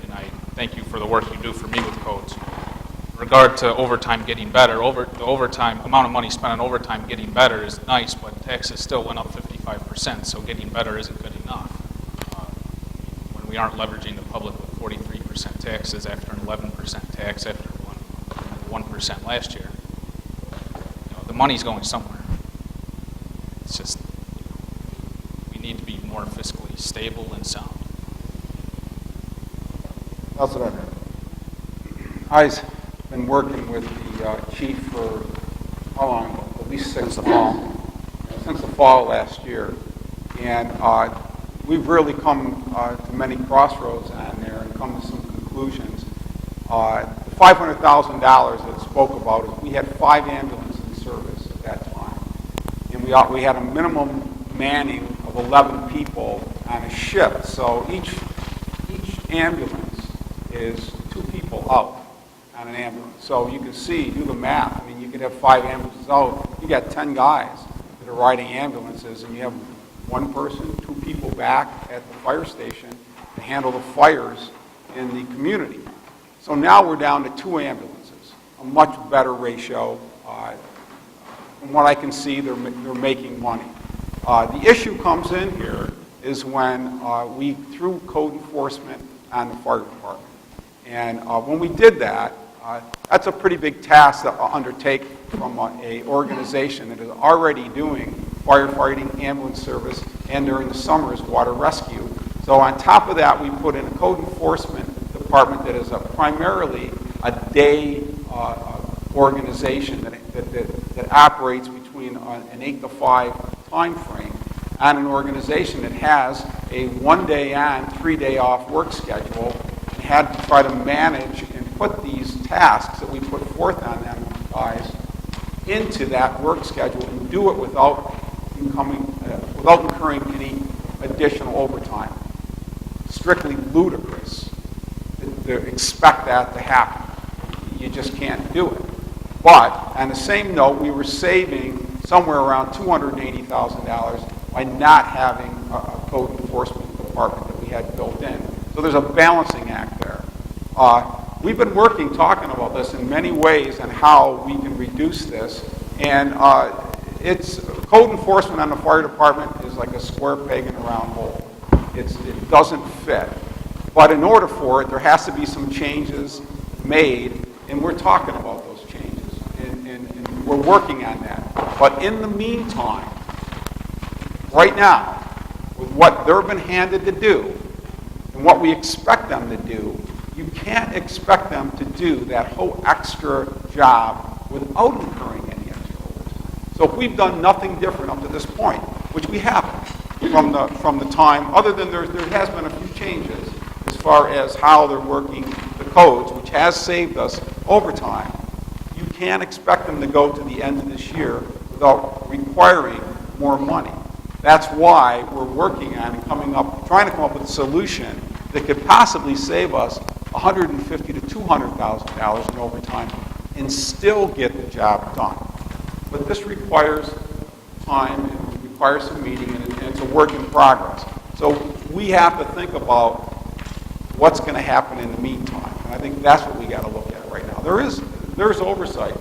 and I thank you for the work you do for me with codes. In regard to overtime getting better, the overtime amount of money spent on overtime getting better is nice, but taxes still went up 55%, so getting better isn't good enough. When we aren't leveraging the public with 43% taxes after an 11% tax after 1% last year, the money's going somewhere. It's just, we need to be more fiscally stable and sound. Councilor Hunter. I've been working with the chief for how long? At least since the fall. Since the fall last year. And we've really come to many crossroads on there and come to some conclusions. The $500,000 that it spoke about is we had 5 ambulances in service at that time. And we had a minimum manning of 11 people on a shift. So each ambulance is 2 people out on an ambulance. So you can see, do the math. I mean, you could have 5 ambulances out. You got 10 guys that are riding ambulances, and you have 1 person, 2 people back at the fire station to handle the fires in the community. So now we're down to 2 ambulances, a much better ratio. From what I can see, they're making money. The issue comes in here is when we threw code enforcement on the fire department. And when we did that, that's a pretty big task to undertake from an organization that is already doing firefighting, ambulance service, and during the summers, water rescue. So on top of that, we put in a code enforcement department that is primarily a day organization that operates between an 8 to 5 time frame, and an organization that has a 1 day on, 3 day off work schedule, and had to try to manage and put these tasks that we put forth on them guys into that work schedule and do it without incurring any additional overtime. Strictly ludicrous to expect that to happen. You just can't do it. But on the same note, we were saving somewhere around $280,000 by not having a code enforcement department that we had built in. So there's a balancing act there. We've been talking about this in many ways and how we can reduce this. And it's code enforcement on the fire department is like a square peg in a round hole. It doesn't fit. But in order for it, there has to be some changes made, and we're talking about those changes, and we're working on that. But in the meantime, right now, with what they've been handed to do and what we expect them to do, you can't expect them to do that whole extra job without incurring any extra overtime. So if we've done nothing different up to this point, which we haven't from the time, other than there has been a few changes as far as how they're working the codes, which has saved us overtime, you can't expect them to go to the end of this year without requiring more money. That's why we're working on and trying to come up with a solution that could possibly save us $150,000 to $200,000 in overtime and still get the job done. But this requires time, it requires some meeting, and it's a work in progress. So we have to think about what's going to happen in the meantime. And I think that's what we got to look at right now. There's oversight.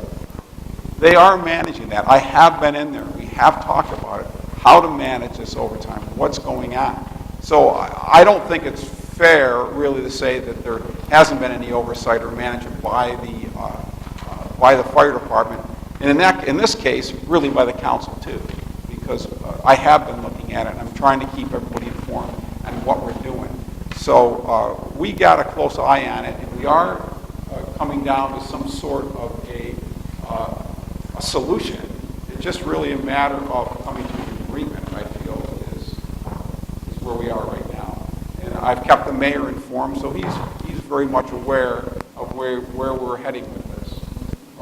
They are managing that. I have been in there. We have talked about it, how to manage this overtime, what's going on. So I don't think it's fair, really, to say that there hasn't been any oversight or management by the fire department, and in this case, really by the council too, because I have been looking at it, and I'm trying to keep everybody informed on what we're doing. So we got a close eye on it, and we are coming down to some sort of a solution. It's just really a matter of coming to an agreement, I feel, is where we are right now. And I've kept the mayor informed, so he's very much aware of where we're heading with this.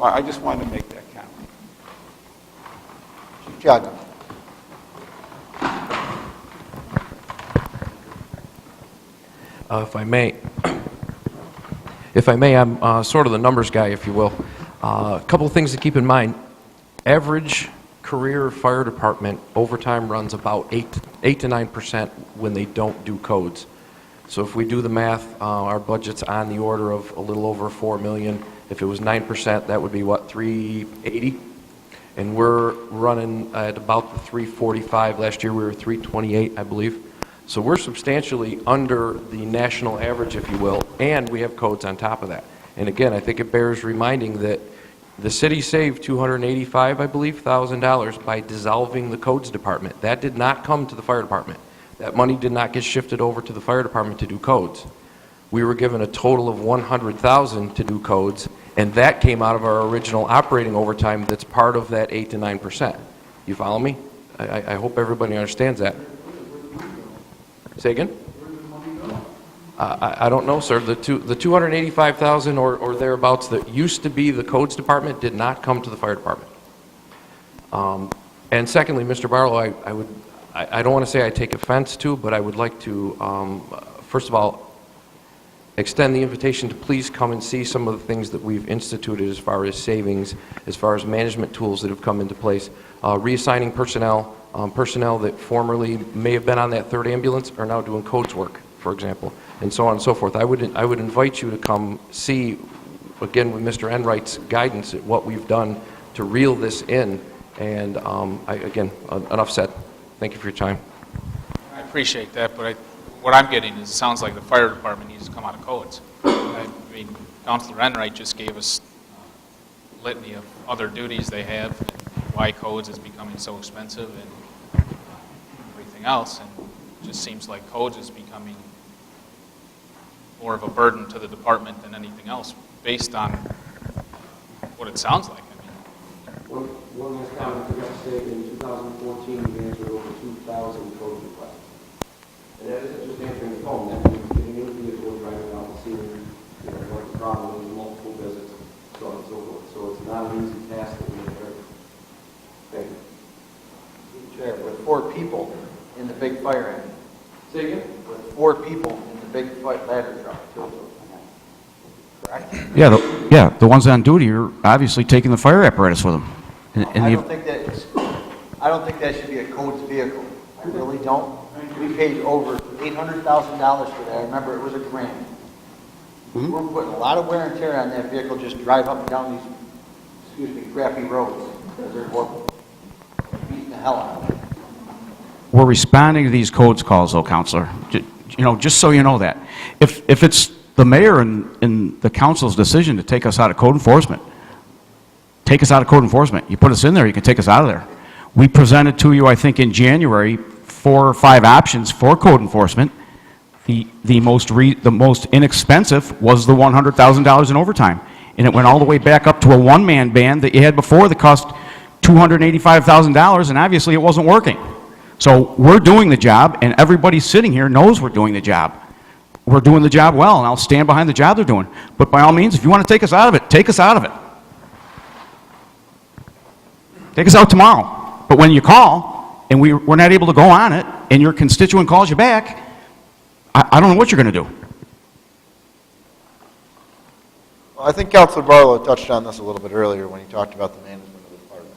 I just wanted to make that comment. Chief Jaga. If I may, I'm sort of the numbers guy, if you will. A couple of things to keep in mind. Average career fire department overtime runs about 8 to 9% when they don't do codes. So if we do the math, our budget's on the order of a little over $4 million. If it was 9%, that would be what, $380? And we're running at about the 345. Last year we were 328, I believe. So we're substantially under the national average, if you will, and we have codes on top of that. And again, I think it bears reminding that the city saved $285, I believe, $1,000 by dissolving the codes department. That did not come to the fire department. That money did not get shifted over to the fire department to do codes. We were given a total of $100,000 to do codes, and that came out of our original operating overtime that's part of that 8 to 9%. You follow me? I hope everybody understands that. Say again? I don't know, sir. The $285,000 or thereabouts that used to be the codes department did not come to the fire department. And secondly, Mr. Barlow, I don't want to say I take offense to, but I would like to, first of all, extend the invitation to please come and see some of the things that we've instituted as far as savings, as far as management tools that have come into place, reassigning personnel. Personnel that formerly may have been on that 3rd ambulance are now doing codes work, for example, and so on and so forth. I would invite you to come see, again, with Mr. Enright's guidance, at what we've done to reel this in. And again, enough said. Thank you for your time. I appreciate that, but what I'm getting is it sounds like the fire department needs to come out of codes. I mean, Councilor Enright just gave us a litany of other duties they have, and why codes is becoming so expensive, and everything else, and it just seems like codes is becoming more of a burden to the department than anything else, based on what it sounds like. One last comment, I forgot to say, in 2014, we answered over 2,000 code requests. And that isn't just answering the phone, that means getting in the vehicle, driving out and seeing, what the problem is, multiple visits, so on and so forth. So it's not an easy task that we have. Thank you. Chair, with 4 people in the big fire engine. Say again? With 4 people in the big ladder truck, too. Correct? Yeah, the ones on duty are obviously taking the fire apparatus with them. I don't think that should be a codes vehicle. I really don't. We paid over $800,000 for that. I remember it was a grant. We're putting a lot of wear and tear on that vehicle, just drive up and down these, crappy roads. Because they're beating the hell out of it. We're responding to these codes calls, though, Counselor. Just so you know that. If it's the mayor and the council's decision to take us out of code enforcement, take us out of code enforcement. You put us in there, you can take us out of there. We presented to you, I think, in January, 4 or 5 options for code enforcement. The most inexpensive was the $100,000 in overtime. And it went all the way back up to a one-man band that you had before that cost $285,000, and obviously it wasn't working. So we're doing the job, and everybody sitting here knows we're doing the job. We're doing the job well, and I'll stand behind the job they're doing. But by all means, if you want to take us out of it, take us out of it. Take us out tomorrow. But when you call, and we're not able to go on it, and your constituent calls you back, I don't know what you're going to do. Well, I think Councilor Barlow touched on this a little bit earlier when he talked about the management of the department.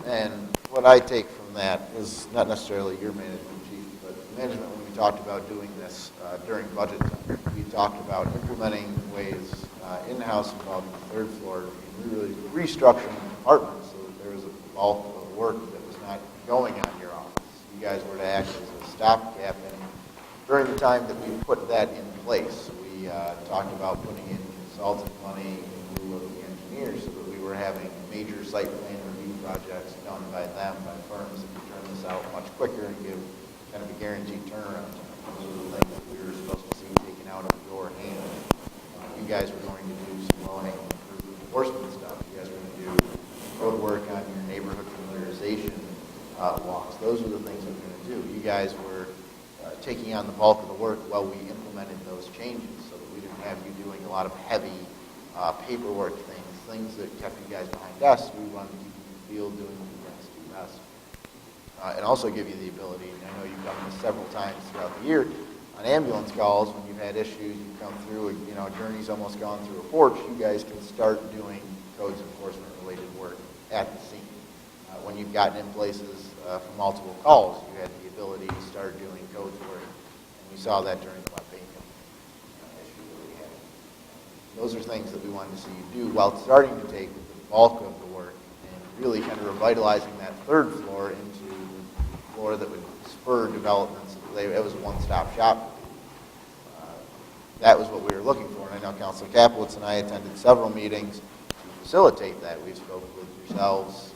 And what I take from that is not necessarily your management, Chief, but management when we talked about doing this during budget time. We talked about implementing ways in-house involved in the third floor and really restructuring the department so that there was a bulk of work that was not going on your office. You guys were to act as a stopgap, and during the time that we put that in place, we talked about putting in consultant money in lieu of the engineers so that we were having major site plan review projects done by them, by firms that could turn this out much quicker and give kind of a guaranteed turnaround time. Those are the things that we were supposed to see taken out of your hands. You guys were going to do some low-hanging fruit enforcement stuff. You guys were going to do road work on your neighborhood familiarization walks. Those are the things we were going to do. You guys were taking on the bulk of the work while we implemented those changes so that we didn't have you doing a lot of heavy paperwork things that kept you guys behind desks. We wanted to keep you in the field doing what you guys do best. And also give you the ability, and I know you've done this several times throughout the year, on ambulance calls, when you've had issues, you come through, a journey's almost gone through a porch, you guys can start doing codes enforcement related work at the scene. When you've gotten in places for multiple calls, you had the ability to start doing codes work. And we saw that during the Wapaico issue that we had. Those are things that we wanted to see you do while starting to take the bulk of the work and really kind of revitalizing that third floor into the floor that would spur developments. It was a one-stop shop. That was what we were looking for. And I know Councilor Kaplowitz and I attended several meetings to facilitate that. We've spoken with yourselves,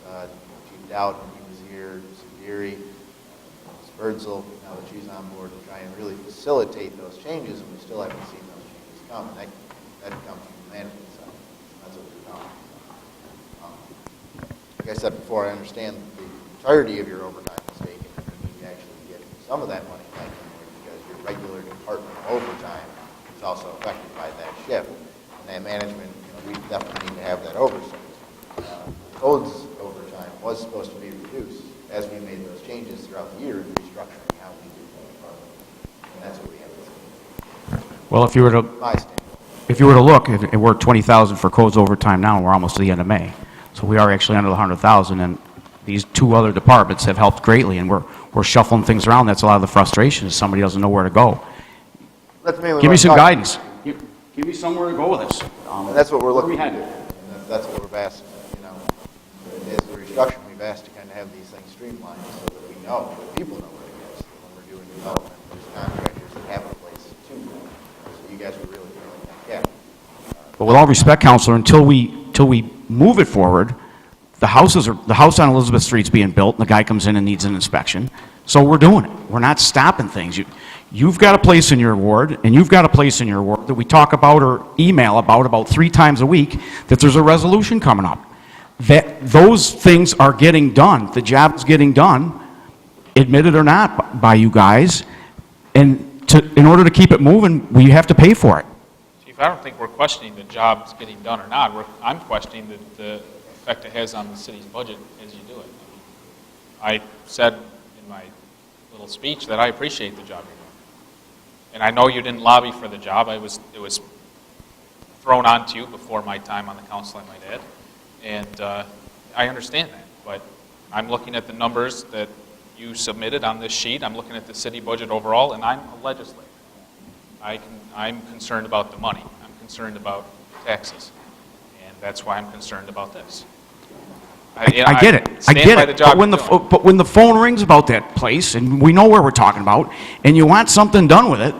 Chief Dowd when he was here, Sudiri, Ms. Birdsell, now that she's on board, to try and really facilitate those changes, and we still haven't seen those changes come. And that comes from the management side. That's what we're talking about. Like I said before, I understand the entirety of your overtime was taken, and you need to actually get some of that money back in there because your regular department overtime is also affected by that shift. And that management, we definitely need to have that oversight. Codes overtime was supposed to be reduced as we made those changes throughout the year in restructuring how we do the department. And that's what we have to see. Well, if you were to look, we're at 20,000 for codes overtime now, and we're almost to the end of May. So we are actually under the 100,000, and these 2 other departments have helped greatly, and we're shuffling things around. That's a lot of the frustration is somebody doesn't know where to go. Give me some guidance. Give me somewhere to go with this. And that's what we're looking to do. And that's what we've asked, as the restructuring, we've asked to kind of have these things streamlined so that we know, that people know where to go. So when we're doing development, there's contractors that have a place to go. So you guys were really filling that gap. But with all respect, Counselor, until we move it forward, the house on Elizabeth Street's being built, and the guy comes in and needs an inspection. So we're doing it. We're not stopping things. You've got a place in your ward, and you've got a place in your ward that we talk about or email about 3 times a week, that there's a resolution coming up. That those things are getting done. The job is getting done, admitted or not, by you guys. And in order to keep it moving, we have to pay for it. Chief, I don't think we're questioning the job's getting done or not. I'm questioning the effect it has on the city's budget as you do it. I said in my little speech that I appreciate the job you're doing. And I know you didn't lobby for the job. It was thrown onto you before my time on the council, I might add. And I understand that. But I'm looking at the numbers that you submitted on this sheet. I'm looking at the city budget overall, and I'm a legislator. I'm concerned about the money. I'm concerned about taxes. And that's why I'm concerned about this. I get it. I get it. But when the phone rings about that place, and we know where we're talking about, and you want something done with it,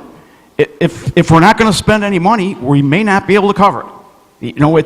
if we're not going to spend any money, we may not be able to cover it. You know,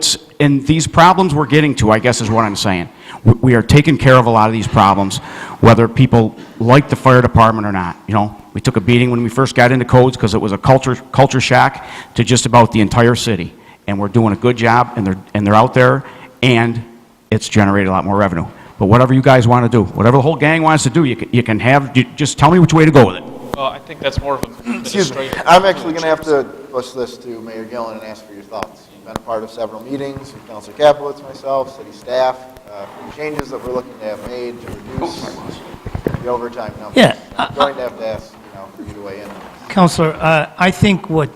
and these problems we're getting to, I guess is what I'm saying. We are taking care of a lot of these problems, whether people like the fire department or not. You know, we took a beating when we first got into codes because it was a culture shock to just about the entire city. And we're doing a good job, and they're out there, and it's generated a lot more revenue. But whatever you guys want to do, whatever the whole gang wants to do, you can have, just tell me which way to go with it. Well, I think that's more of an Excuse me, administrative. I'm actually going to have to push this to Mayor Gillen and ask for your thoughts. You've been a part of several meetings with Councilor Capelitz, myself, city staff, for the changes that we're looking to have made to reduce the overtime numbers. Yeah, I'm going to have to ask, for you to weigh in on this. Counselor, I think what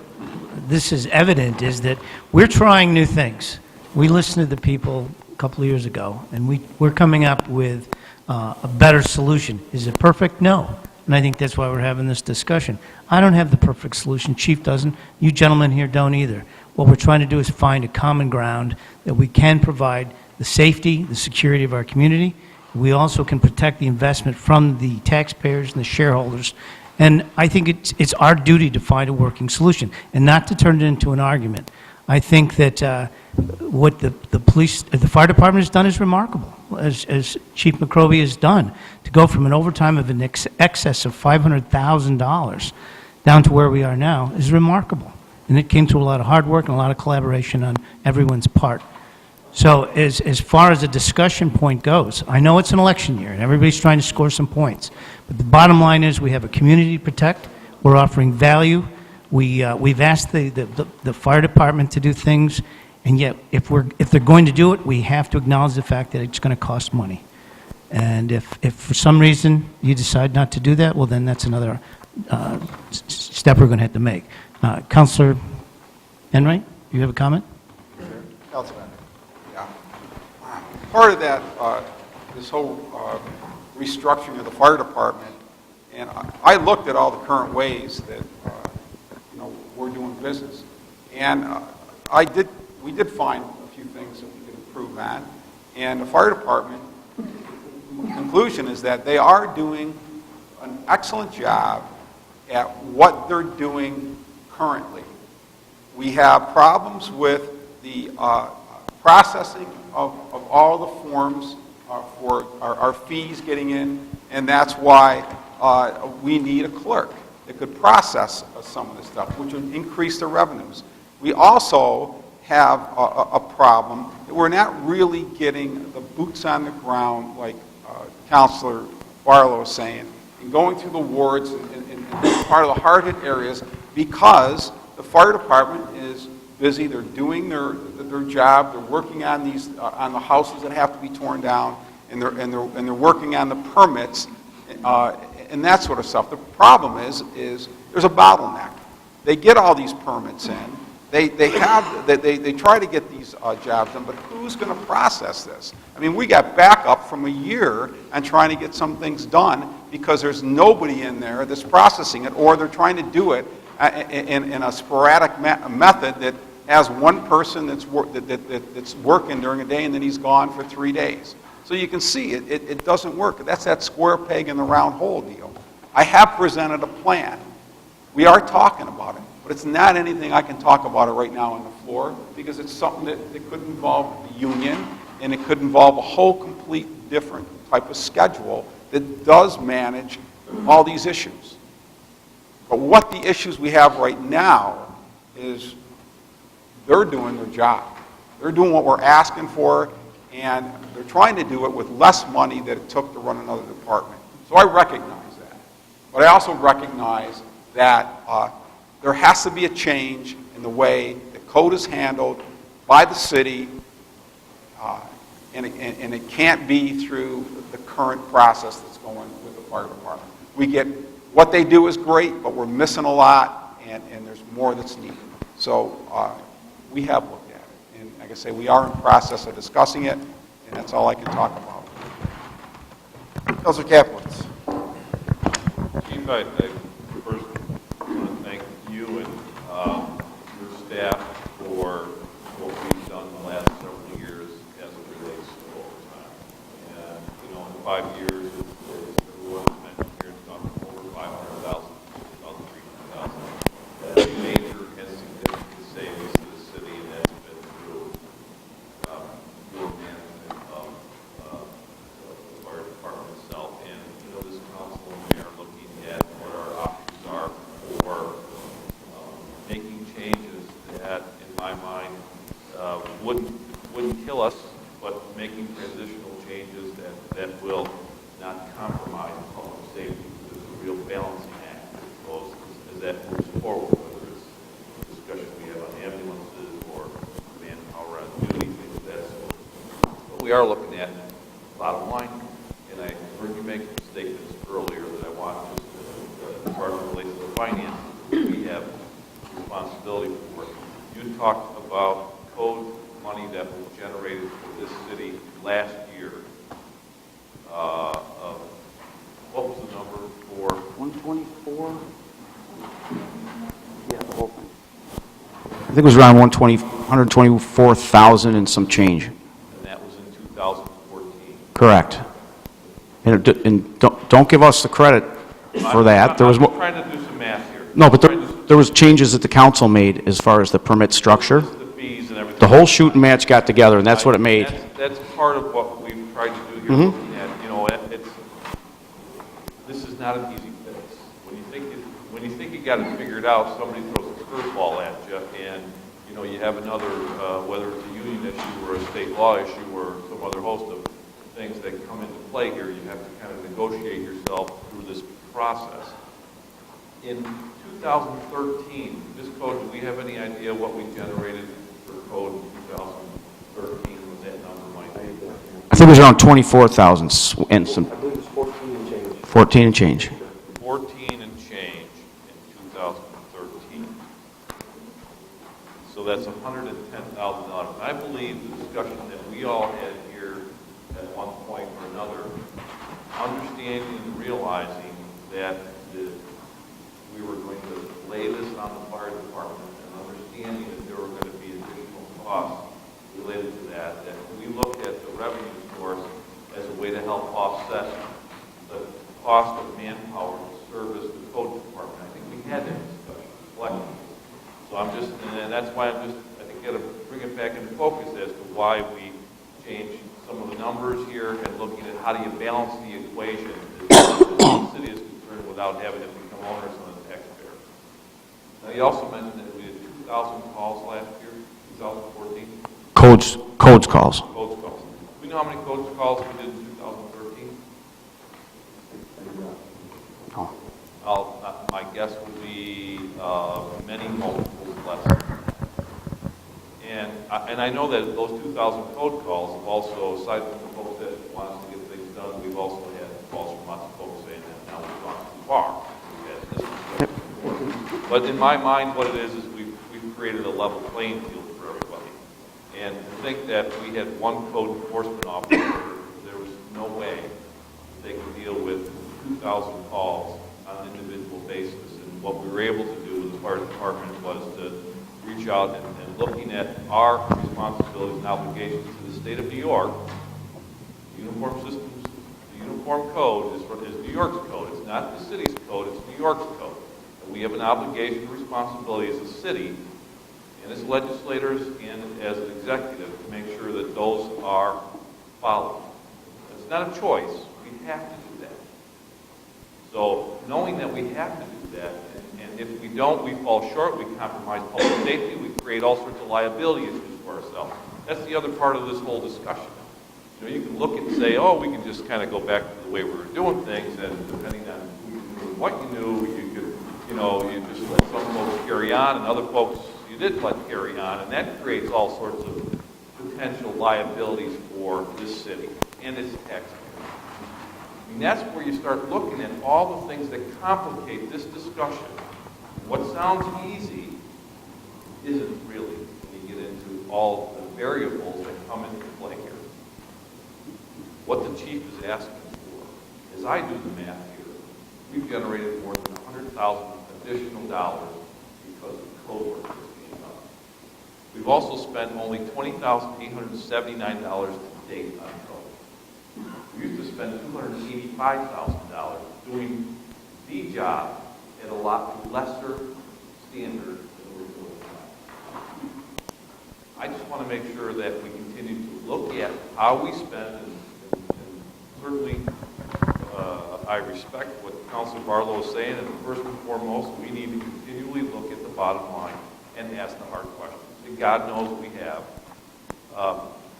this is evident is that we're trying new things. We listened to the people a couple of years ago, and we're coming up with a better solution. Is it perfect? No. And I think that's why we're having this discussion. I don't have the perfect solution. Chief doesn't. You gentlemen here don't either. What we're trying to do is find a common ground that we can provide the safety, the security of our community. We also can protect the investment from the taxpayers and the shareholders. And I think it's our duty to find a working solution and not to turn it into an argument. I think that what the fire department has done is remarkable, as Chief McCrovey has done, to go from an overtime of an excess of $500,000 down to where we are now is remarkable. And it came through a lot of hard work and a lot of collaboration on everyone's part. So as far as the discussion point goes, I know it's an election year and everybody's trying to score some points. But the bottom line is we have a community to protect. We're offering value. We've asked the fire department to do things, and yet if they're going to do it, we have to acknowledge the fact that it's going to cost money. And if for some reason you decide not to do that, well, then that's another step we're going to have to make. Councilor Enright, you have a comment? Councilman. Yeah. Part of that, this whole restructuring of the fire department, and I looked at all the current ways that we're doing business, and we did find a few things that we could improve on, and the fire department conclusion is that they are doing an excellent job at what they're doing currently. We have problems with the processing of all the forms for our fees getting in, and that's why we need a clerk that could process some of this stuff, which would increase the revenues. We also have a problem that we're not really getting the boots on the ground, like Councilor Barlow was saying, and going through the wards and part of the hard-hit areas, because the fire department is busy. They're doing their job. They're working on these on the houses that have to be torn down, and they're working on the permits and that sort of stuff. The problem is there's a bottleneck. They get all these permits in. They try to get these jobs done, but who's going to process this? I mean, we got backup from a year on trying to get some things done because there's nobody in there that's processing it, or they're trying to do it in a sporadic method that has one person that's working during a day and then he's gone for 3 days. So you can see it doesn't work. That's that square peg in the round hole deal. I have presented a plan. We are talking about it, but it's not anything I can talk about it right now on the floor because it's something that could involve the union and it could involve a whole complete different type of schedule that does manage all these issues. But what the issues we have right now is they're doing their job. They're doing what we're asking for, and they're trying to do it with less money than it took to run another department. So I recognize that. But I also recognize that there has to be a change in the way the code is handled by the city, and it can't be through the current process that's going with the fire department. We get, what they do is great, but we're missing a lot, and there's more that's needed. So we have looked at it. And like I say, we are in process of discussing it, and that's all I can talk about. Councilor Kaplitz. Chief, I first want to thank you and your staff for what we've done the last several years as it relates to overtime. And, you know, in 5 years, as everyone has mentioned here, it's gone from over 500,000 to about 300,000. That's a major and significant savings to the city, and that's been through your management of the fire department itself. And, you know, this council and we are looking at what our options are for making changes that, in my mind, wouldn't kill us, but making transitional changes that will not compromise public safety. There's a real balancing act as that moves forward, whether it's the discussion we have on ambulances or manpower on duty, things of that sort. But we are looking at bottom line, and I heard you make some statements earlier that I want just as far as it relates to the finances we have responsibility for. You talked about code money that was generated for this city last year. What was the number for? 124? Yeah, the whole thing. I think it was around 124,000 and some change. And that was in 2014. Correct. And don't give us the credit for that. There was I'm trying to do some math here. no, but there was changes that the council made as far as the permit structure. The fees and everything. The whole shoot and match got together, and that's what it made. That's part of what we've tried to do here. Mhm. Looking at, you know, this is not an easy fix. When you think you got it figured out, somebody throws a curveball at you, and you know you have another, whether it's a union issue or a state law issue or some other host of things that come into play here. You have to kind of negotiate yourself through this process. In 2013, this code, do we have any idea what we generated for code in 2013? Was that number, Mike? I think it was around 24,000 and some. I believe it's 14 and change. 14 and change. 14 and change in 2013. So that's $110,000. I believe the discussion that we all had here at one point or another, understanding and realizing that we were going to lay this on the fire department, and understanding that there were going to be additional costs related to that we looked at the revenue source as a way to help offset the cost of manpower to service the code department. I think we had that discussion collectively. So and that's why I think got to bring it back into focus as to why we changed some of the numbers here and looking at how do you balance the equation as the city is concerned without having it become onerous on the taxpayer. Now, you also mentioned that we had 2,000 calls last year, 2014. Codes calls. Codes calls. Do we know how many codes calls we did in 2013? Oh. My guess would be many multiples less. And I know that those 2,000 code calls have also, aside from the folks that want us to get things done, we've also had calls from lots of folks saying that now we've gone too far. But in my mind, what it is we've created a level playing field for everybody. And to think that we had one code enforcement officer, there was no way they could deal with 2,000 calls on an individual basis. And what we were able to do with the fire department was to reach out and looking at our responsibilities and obligations to the state of New York. Uniform systems, the uniform code is New York's code. It's not the city's code, it's New York's code. And we have an obligation and responsibility as a city and as legislators and as an executive to make sure that those are followed. It's not a choice. We have to do that. So knowing that we have to do that, and if we don't, we fall short, we compromise public safety, we create all sorts of liability issues for ourselves. That's the other part of this whole discussion. You know, you can look and say, oh, we can just kind of go back to the way we were doing things, and depending on who you knew and what you knew, you could, you know, you just let some folks carry on, and other folks you didn't let carry on, and that creates all sorts of potential liabilities for this city and its taxpayers. And that's where you start looking at all the things that complicate this discussion. What sounds easy isn't really when you get into all the variables that come into play here. What the chief is asking for, as I do the math here, we've generated more than $100,000 additional dollars because of code work that's being done. We've also spent only $20,879 to date on code. We used to spend $285,000 doing the job at a lot lesser standard than we're doing now. I just want to make sure that we continue to look at how we spend, and certainly I respect what Councilor Barlow is saying, and first and foremost, we need to continually look at the bottom line and ask the hard questions. And God knows we have.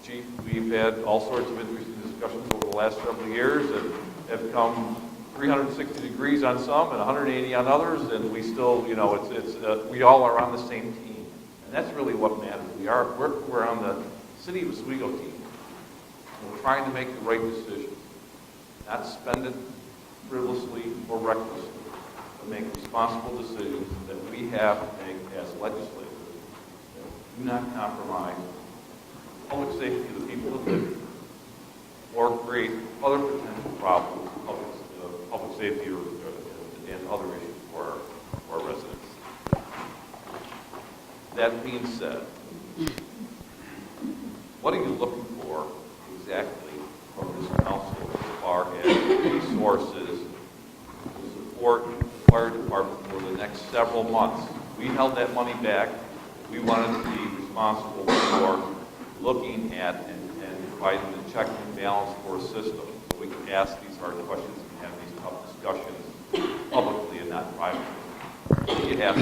Chief, we've had all sorts of interesting discussions over the last several years that have come 360 degrees on some and 180 on others, and we still, you know, we all are on the same team. And that's really what matters. We're on the City of Oswego team. And we're trying to make the right decisions, not spend it frivolously or recklessly, but make responsible decisions that we have to make as legislators. Do not compromise public safety of the people that live here, or create other potential problems, public safety and other issues for our residents. That being said, what are you looking for exactly from this council as far as resources to support the fire department for the next several months? We held that money back. We wanted to be responsible for looking at and providing the check and balance for a system so we can ask these hard questions and have these tough discussions publicly and not privately. What do you have?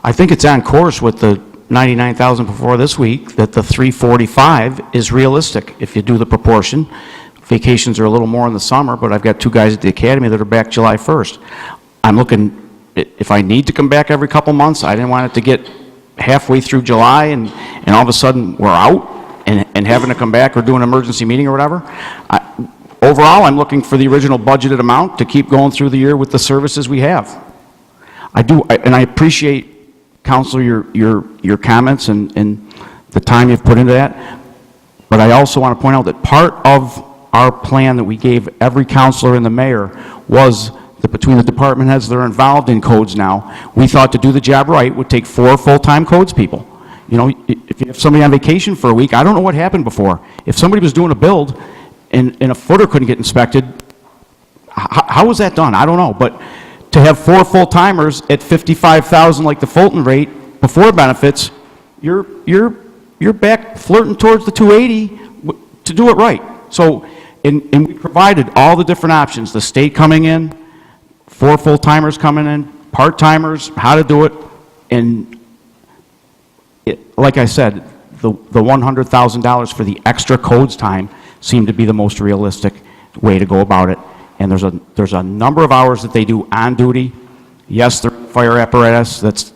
I think it's on course with the 99,000 before this week, that the 345 is realistic if you do the proportion. Vacations are a little more in the summer, but I've got two guys at the academy that are back July 1st. I'm looking, if I need to come back every couple months, I didn't want it to get halfway through July and all of a sudden we're out and having to come back or do an emergency meeting or whatever. Overall, I'm looking for the original budgeted amount to keep going through the year with the services we have. And I appreciate, Counselor, your comments and the time you've put into that. But I also want to point out that part of our plan that we gave every counselor and the mayor was that between the department heads that are involved in codes now, we thought to do the job right would take 4 full-time codes people. You know, if you have somebody on vacation for a week, I don't know what happened before. If somebody was doing a build and a footer couldn't get inspected, how was that done? I don't know. But to have 4 full-timers at $55,000 like the Fulton rate before benefits, you're back flirting towards the 280 to do it right. So, and we provided all the different options, the state coming in, 4 full-timers coming in, part-timers, how to do it, and like I said, the $100,000 for the extra codes time seemed to be the most realistic way to go about it. And there's a number of hours that they do on duty. Yes, they're in the fire apparatus.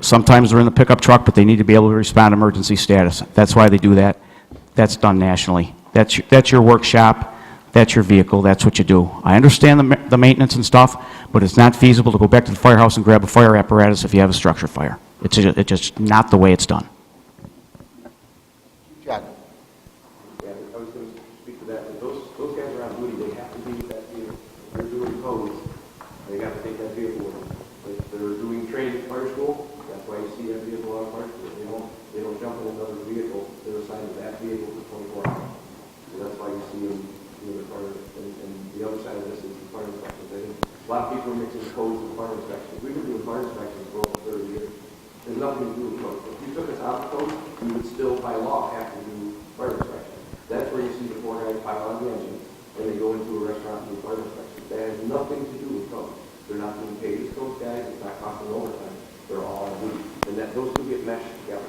Sometimes they're in the pickup truck, but they need to be able to respond to emergency status. That's why they do that. That's done nationally. That's your workshop. That's your vehicle. That's what you do. I understand the maintenance and stuff, but it's not feasible to go back to the firehouse and grab a fire apparatus if you have a structure fire. It's just not the way it's done. John. Yeah, I was going to speak to that. Those guys are on duty. They have to be with that vehicle. If they're doing codes, they got to take that vehicle with them. If they're doing training at fire school, that's why you see that vehicle on fire school. They don't jump in another vehicle. They're assigned to that vehicle for 24 hours. So that's why you see them doing the fire. And the other side of this is the fire inspections. A lot of people are mixing codes with fire inspections. We've been doing fire inspections for over 30 years. There's nothing to do with code. If you took us out of code, we would still, by law, have to do fire inspection. That's where you see the 4 guys pile on the engine, and they go into a restaurant and do fire inspection. That has nothing to do guys, it's not costing overtime. They're all on duty. And that, those two get meshed together.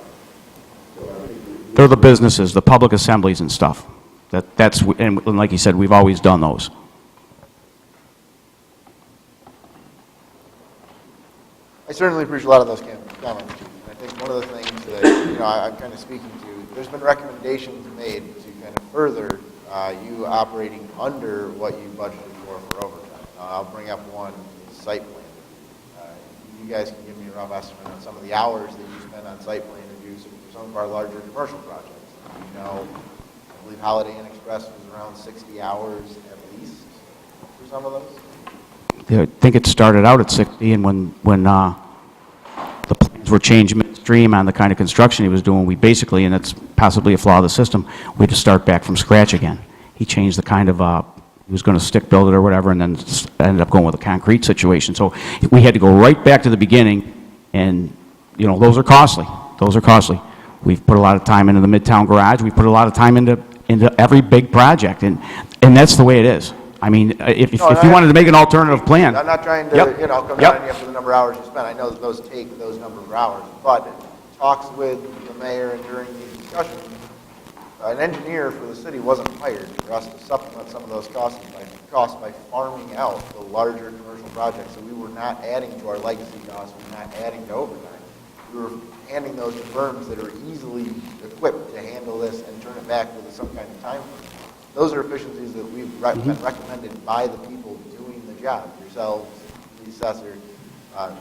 So I think They're the businesses, the public assemblies and stuff. And like you said, we've always done those. I certainly appreciate a lot of those comments, Chief. And I think one of the things that, I'm kind of speaking to, there's been recommendations made to kind of further you operating under what you budgeted for overtime. I'll bring up one, site plan. You guys can give me a rough estimate on some of the hours that you spend on site plan reviews for some of our larger commercial projects. I believe Holiday Inn Express was around 60 hours at least for some of those. I think it started out at 60, and when the plans were changed midstream on the kind of construction he was doing, we basically, and it's possibly a flaw of the system, we had to start back from scratch again. He changed the kind of, he was going to stick build it or whatever, and then ended up going with a concrete situation. So we had to go right back to the beginning, and, those are costly. Those are costly. We've put a lot of time into the Midtown Garage. We've put a lot of time into every big project, and that's the way it is. I mean, if you wanted to make an alternative plan. I'm not trying to, come down on you for the number of hours you spend. I know that those take those number of hours. But talks with the mayor and during these discussions, an engineer for the city wasn't hired for us to supplement some of those costs by farming out the larger commercial projects. So we were not adding to our legacy costs. We were not adding to overtime. We were handing those to firms that are easily equipped to handle this and turn it back with some kind of time frame. Those are efficiencies that we've been recommended by the people doing the job, yourselves, the assessor,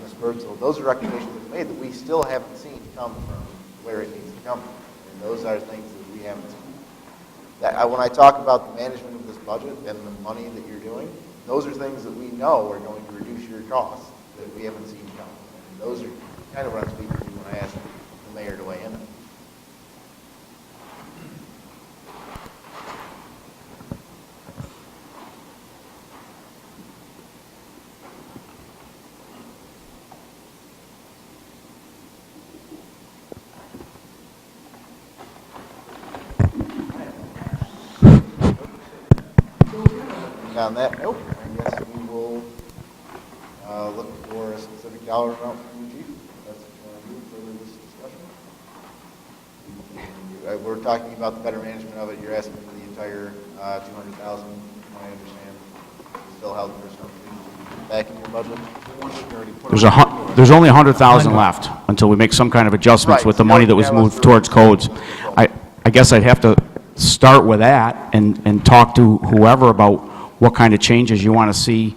Ms. Birdsell. Those are recommendations that we made that we still haven't seen come from where it needs to come from. And those are things that we haven't seen. When I talk about the management of this budget and the money that you're doing, those are things that we know are going to reduce your costs that we haven't seen come. And those are kind of what I'm speaking to when I ask the mayor to weigh in. On that note, I guess we will look for a specific dollar amount from the chief. That's what you want to do for this discussion. We're talking about the better management of it. You're asking for the entire 200,000. I understand. You still held for something back in your budget. There's only 100,000 left until we make some kind of adjustments with the money that was moved towards codes. I guess I'd have to start with that and talk to whoever about what kind of changes you want to see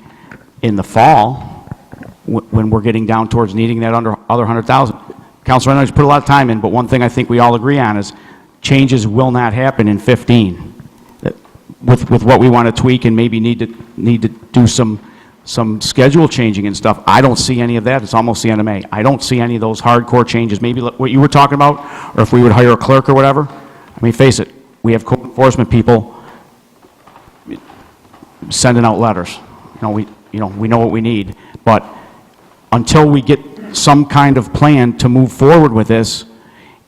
in the fall when we're getting down towards needing that other 100,000. Councilor Reynolds put a lot of time in, but one thing I think we all agree on is changes will not happen in 15. With what we want to tweak and maybe need to do some schedule changing and stuff, I don't see any of that. It's almost the end of May. I don't see any of those hardcore changes. Maybe what you were talking about, or if we would hire a clerk or whatever. I mean, face it, we have code enforcement people sending out letters. We know what we need, but until we get some kind of plan to move forward with this,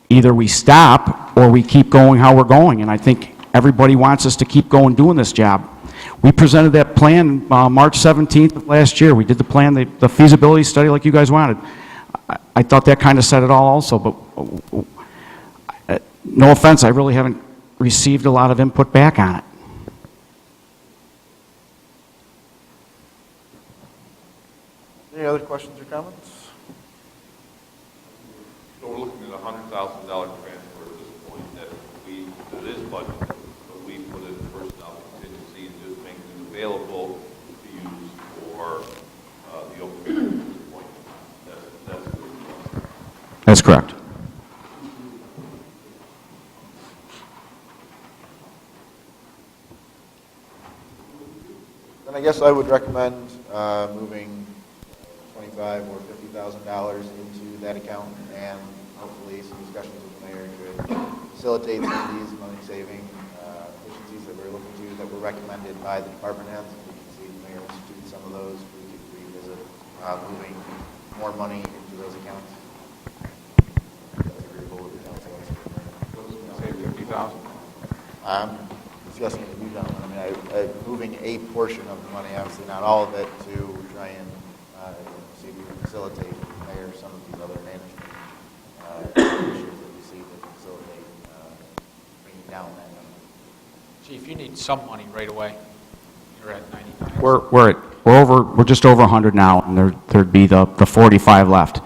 either we stop or we keep going how we're going, and I think everybody wants us to keep going doing this job. We presented that plan March 17th of last year. We did the plan, the feasibility study like you guys wanted. I thought that kind of said it all also, but no offense, I really haven't received a lot of input back on it. Any other questions or comments? So we're looking at a $100,000 transfer at this point that is budgeted, but we put in personnel contingency and just making it available to use for the open at this point. That's correct. Then I guess I would recommend moving $25,000 or $50,000 into that account, and hopefully some discussions with the mayor could facilitate some of these money-saving efficiencies that we're looking to, that were recommended by the department heads. If we can see the mayor institute some of those, we could revisit moving more money into those accounts. That's agreeable with the council. Say 50,000. I'm discussing it with you, gentlemen. I mean, moving a portion of the money, obviously not all of it, to try and see if we can facilitate and hire some of these other management issues that we see that facilitate bringing down that number. Chief, you need some money right away. You're at 99. We're just over 100 now, and there'd be the 45 left.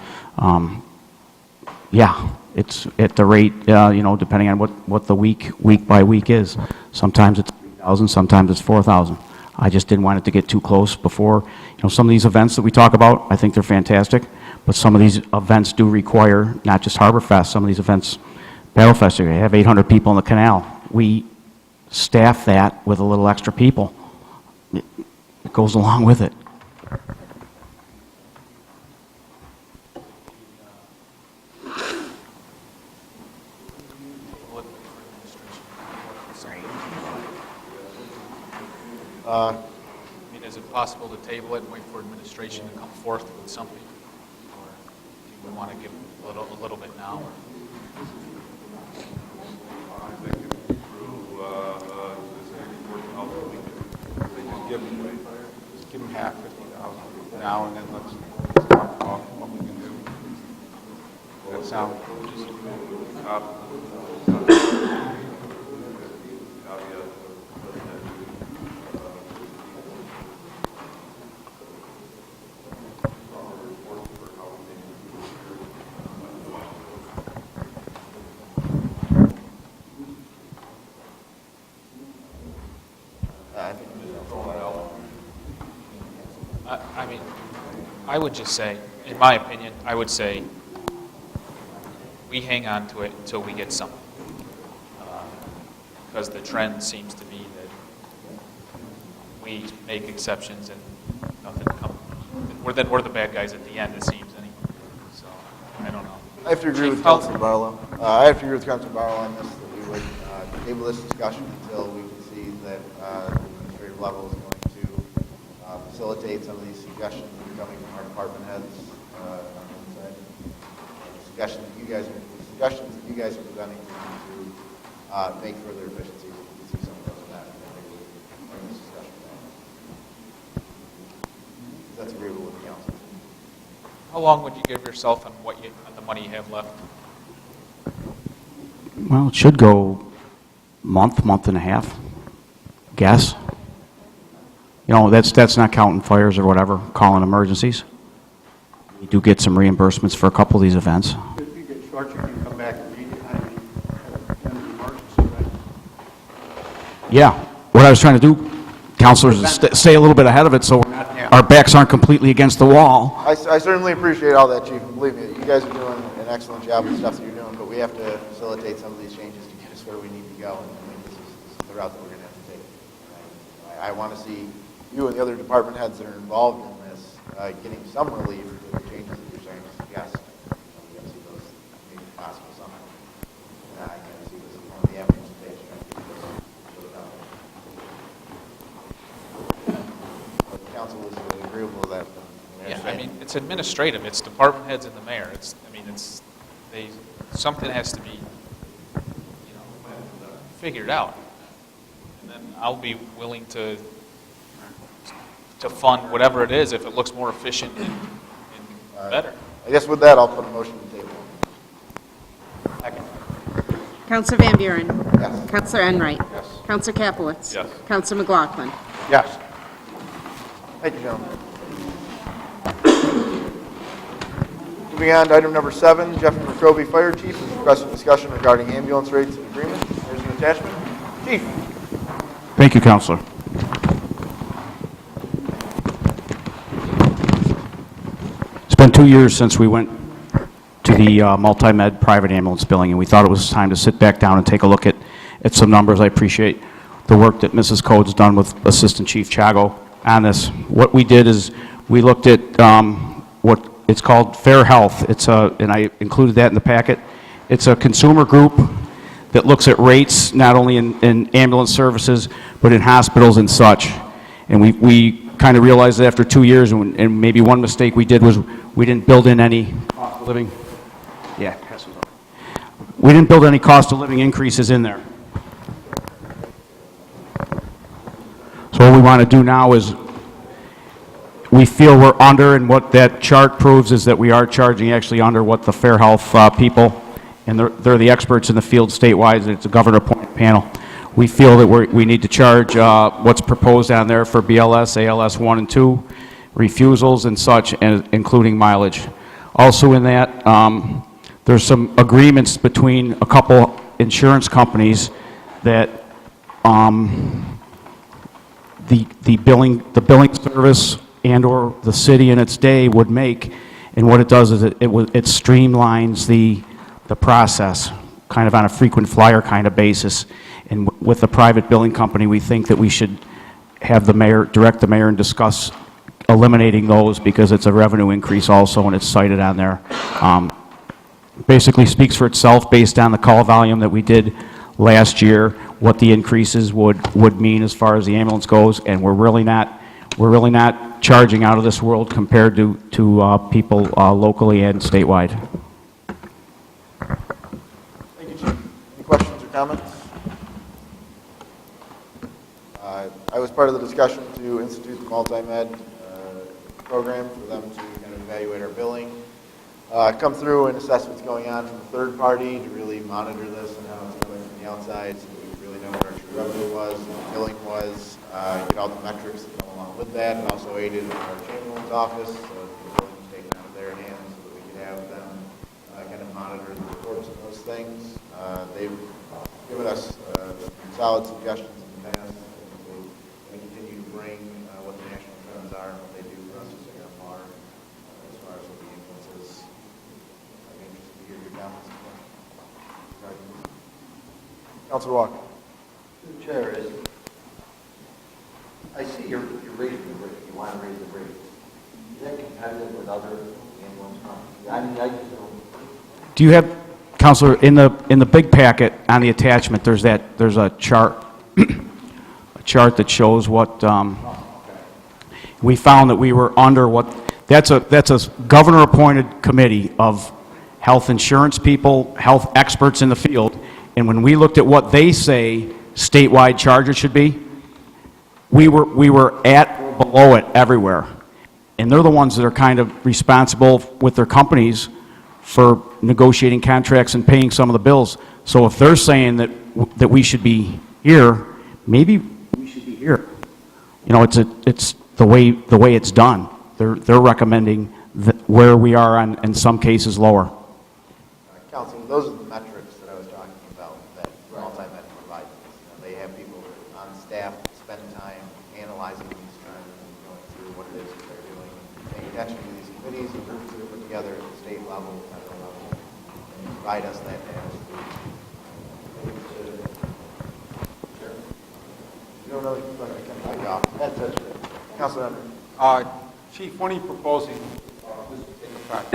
Yeah, it's at the rate, depending on what the week by week is. Sometimes it's 3,000, sometimes it's 4,000. I just didn't want it to get too close before. Some of these events that we talk about, I think they're fantastic, but some of these events do require not just Harbor Fest, some of these events, Battle Fest, they have 800 people in the canal. We staff that with a little extra people. It goes along with it. I mean, is it possible to table it and wait for administration to come forth with something? Or do we want to give a little bit now? I think it's through, this working out, they just Give them half, 50,000 now, and then let's talk about what we can do. That sound? I mean, I would just say, in my opinion, I would say we hang on to it until we get something. Because the trend seems to be that we make exceptions and nothing comes. We're the bad guys at the end, it seems, anyway. So, I don't know. I have to agree with Councilor Barlow. I have to agree with Councilor Barlow on this, that we would table this discussion until we can see that the administrative level is going to facilitate some of these suggestions that are coming from our department heads on one side. Suggestions that you guys are presenting to make further efficiencies. We can see some of those in that, and then maybe we can bring this discussion back. That's agreeable with the council. How long would you give yourself on on the money you have left? Well, it should go month and a half, guess. That's not counting fires or whatever, calling emergencies. We do get some reimbursements for a couple of these events. If you get short, you can come back immediately, have an emergency, right? Yeah, what I was trying to do, councilors, is stay a little bit ahead of it so our backs aren't completely against the wall. I certainly appreciate all that, Chief, and believe me, you guys are doing an excellent job with the stuff that you're doing, but we have to facilitate some of these changes to get us where we need to go, and I think this is the route that we're going to have to take. I want to see you and the other department heads that are involved in this getting some relief with the changes that you're starting to suggest. We have to see those maybe possible somehow. I kind of see this as one of the avenues to take, trying to get this done. But the council is agreeable with that. Yeah, I mean, it's administrative, it's department heads and the mayor, something has to be, figured out. And then I'll be willing to fund whatever it is if it looks more efficient and better. I guess with that, I'll put a motion to the table. Second. Counselor Van Buren. Yes. Counselor Enright. Yes. Counselor Capelitz. Yes. Counselor McLaughlin. Yes. Thank you, gentlemen. Moving on to item number 7, Jeff McCroby, Fire Chief, is requesting discussion regarding ambulance rates and agreement. There's an attachment. Chief. Thank you, Counselor. It's been 2 years since we went to the multi-med private ambulance billing, and we thought it was time to sit back down and take a look at some numbers. I appreciate the work that Mrs. Code's done with Assistant Chief Chago on this. What we did is we looked at what it's called Fair Health. And I included that in the packet. It's a consumer group that looks at rates not only in ambulance services, but in hospitals and such. And we kind of realized that after 2 years, and maybe one mistake we did was we didn't build in any cost of living. Yeah, pass those over. We didn't build any cost of living increases in there. So what we want to do now is we feel we're under, and what that chart proves is that we are charging actually under what the Fair Health people, and they're the experts in the field statewide, and it's a governor-appointed panel. We feel that we need to charge what's proposed on there for BLS, ALS 1 and 2, refusals and such, and including mileage. Also in that, there's some agreements between a couple insurance companies that the billing service and/or the city in its day would make, and what it does is it streamlines the process, kind of on a frequent flyer kind of basis. And with the private billing company, we think that we should have the mayor, direct the mayor and discuss eliminating those, because it's a revenue increase also, and it's cited on there. Basically speaks for itself based on the call volume that we did last year, what the increases would mean as far as the ambulance goes, and we're really not charging out of this world compared to people locally and statewide. Thank you, Chief. Any questions or comments? I was part of the discussion to institute the multi-med program for them to kind of evaluate our billing, come through and assess what's going on from a third party to really monitor this and how it's going from the outside, so we really know what our true revenue was, what the billing was, get all the metrics that come along with that, and also aided our chamberlain's office, so the billing was taken out of their hands so that we could have them kind of monitor the reports and those things. They've given us solid suggestions in the past. We continue to bring what the national trends are and what they do for us as AMR as far as what the influence is. I'd be interested to hear your comments. Councilor Walker. The chair is, I see you're raising the rate, you want to raise the rate. Is that competitive with other ambulance companies? I mean, I just don't. Do you have, Counselor, in the big packet on the attachment, there's a chart, a chart that shows what we found that we were under what. That's a governor-appointed committee of health insurance people, health experts in the field, and when we looked at what they say statewide charges should be, we were at or below it everywhere, and they're the ones that are kind of responsible with their companies for negotiating contracts and paying some of the bills. So if they're saying that we should be here, maybe we should be here. You know, it's the way it's done. They're recommending that where we are on, in some cases, lower. Councilor, those are the metrics that I was talking about that multi-med provides. They have people on staff that spend time analyzing these trends and going through what it is that they're doing, paying attention to these committees and groups that are put together at the state level, federal level, and provide us that data. You don't know, I can back off. That's it. Councilor Henry. Chief, when are you proposing this to take effect?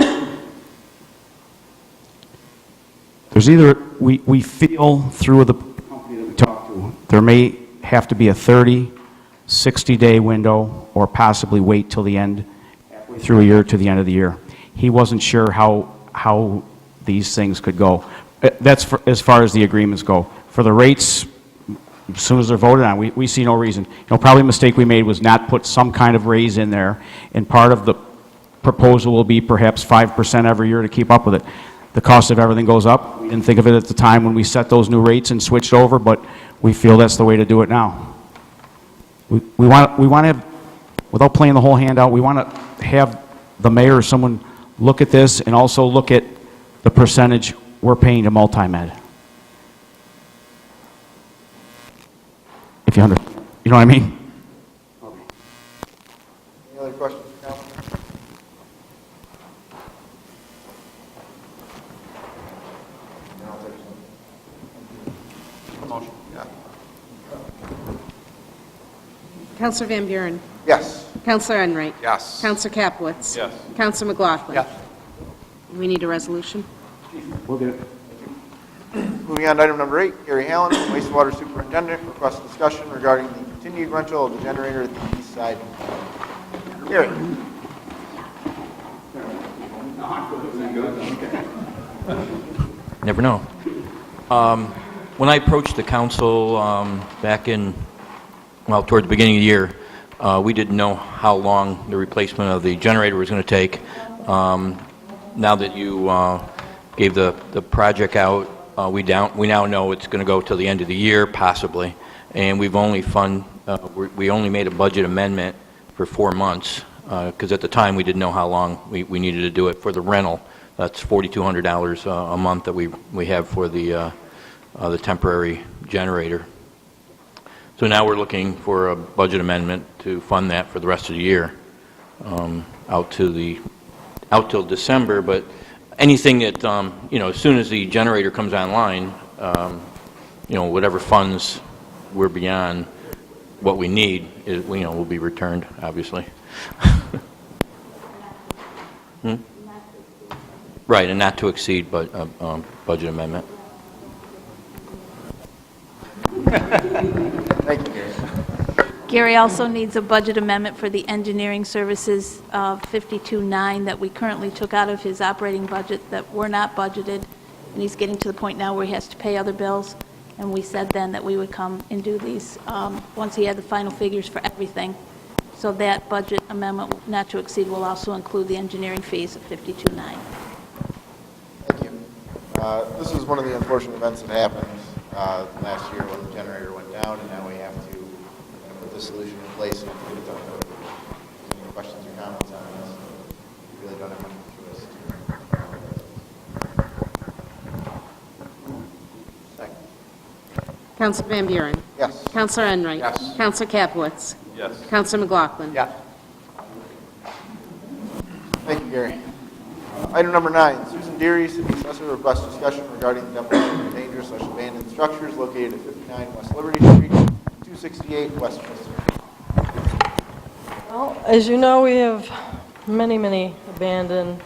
There's either, we feel through the company that we talked to, there may have to be a 30, 60-day window, or possibly wait till the end, halfway through a year to the end of the year. He wasn't sure how these things could go. That's as far as the agreements go. For the rates, as soon as they're voted on, we see no reason. You know, probably a mistake we made was not put some kind of raise in there, and part of the proposal will be perhaps 5% every year to keep up with it. The cost of everything goes up. We didn't think of it at the time when we set those new rates and switched over, but we feel that's the way to do it now. We want to have, without playing the whole hand out, we want to have the mayor or someone look at this and also look at the percentage we're paying to multi-med. If you understand, you know what I mean? Any other questions, Councilor? Motion. Yeah. Counselor Van Buren. Yes. Counselor Enright. Yes. Counselor Capelitz. Yes. Counselor McLaughlin. Yes. We need a resolution. We'll get it. Moving on to item number 8, Gary Hallen, wastewater superintendent, requests discussion regarding the continued rental of the generator at the east side. Gary. Never know. When I approached the council back in, well, toward the beginning of the year, We didn't know how long the replacement of the generator was going to take. Now that you gave the project out, we now know it's going to go till the end of the year, possibly, and we only made a budget amendment for 4 months, because at the time we didn't know how long we needed to do it for the rental. That's $4,200 a month that we have for the temporary generator. So now we're looking for a budget amendment to fund that for the rest of the year, out till December. But anything that as soon as the generator comes online, whatever funds we're beyond what we need will be returned, obviously. Right, and not to exceed, but budget amendment. Thank you, Gary. Gary also needs a budget amendment for the engineering services of 52.9 that we currently took out of his operating budget that were not budgeted, and he's getting to the point now where he has to pay other bills, and we said then that we would come and do these once he had the final figures for everything. So that budget amendment, not to exceed, will also include the engineering fees of 52.9. Thank you. This is one of the unfortunate events that happened last year when the generator went down, and now we have to put the solution in place and get it done. Any questions or comments on this? We really don't have much choice. Second. Counselor Van Buren. Yes. Counselor Enright. Yes. Counselor Capelitz. Yes. Counselor McLaughlin. Yes. Thank you, Gary. Item number 9, Susan Deary, City Assessor, requests discussion regarding the demolition of dangerous/abandoned structures located at 59 West Liberty Street, 268 West Chester. Well, as you know, we have many abandoned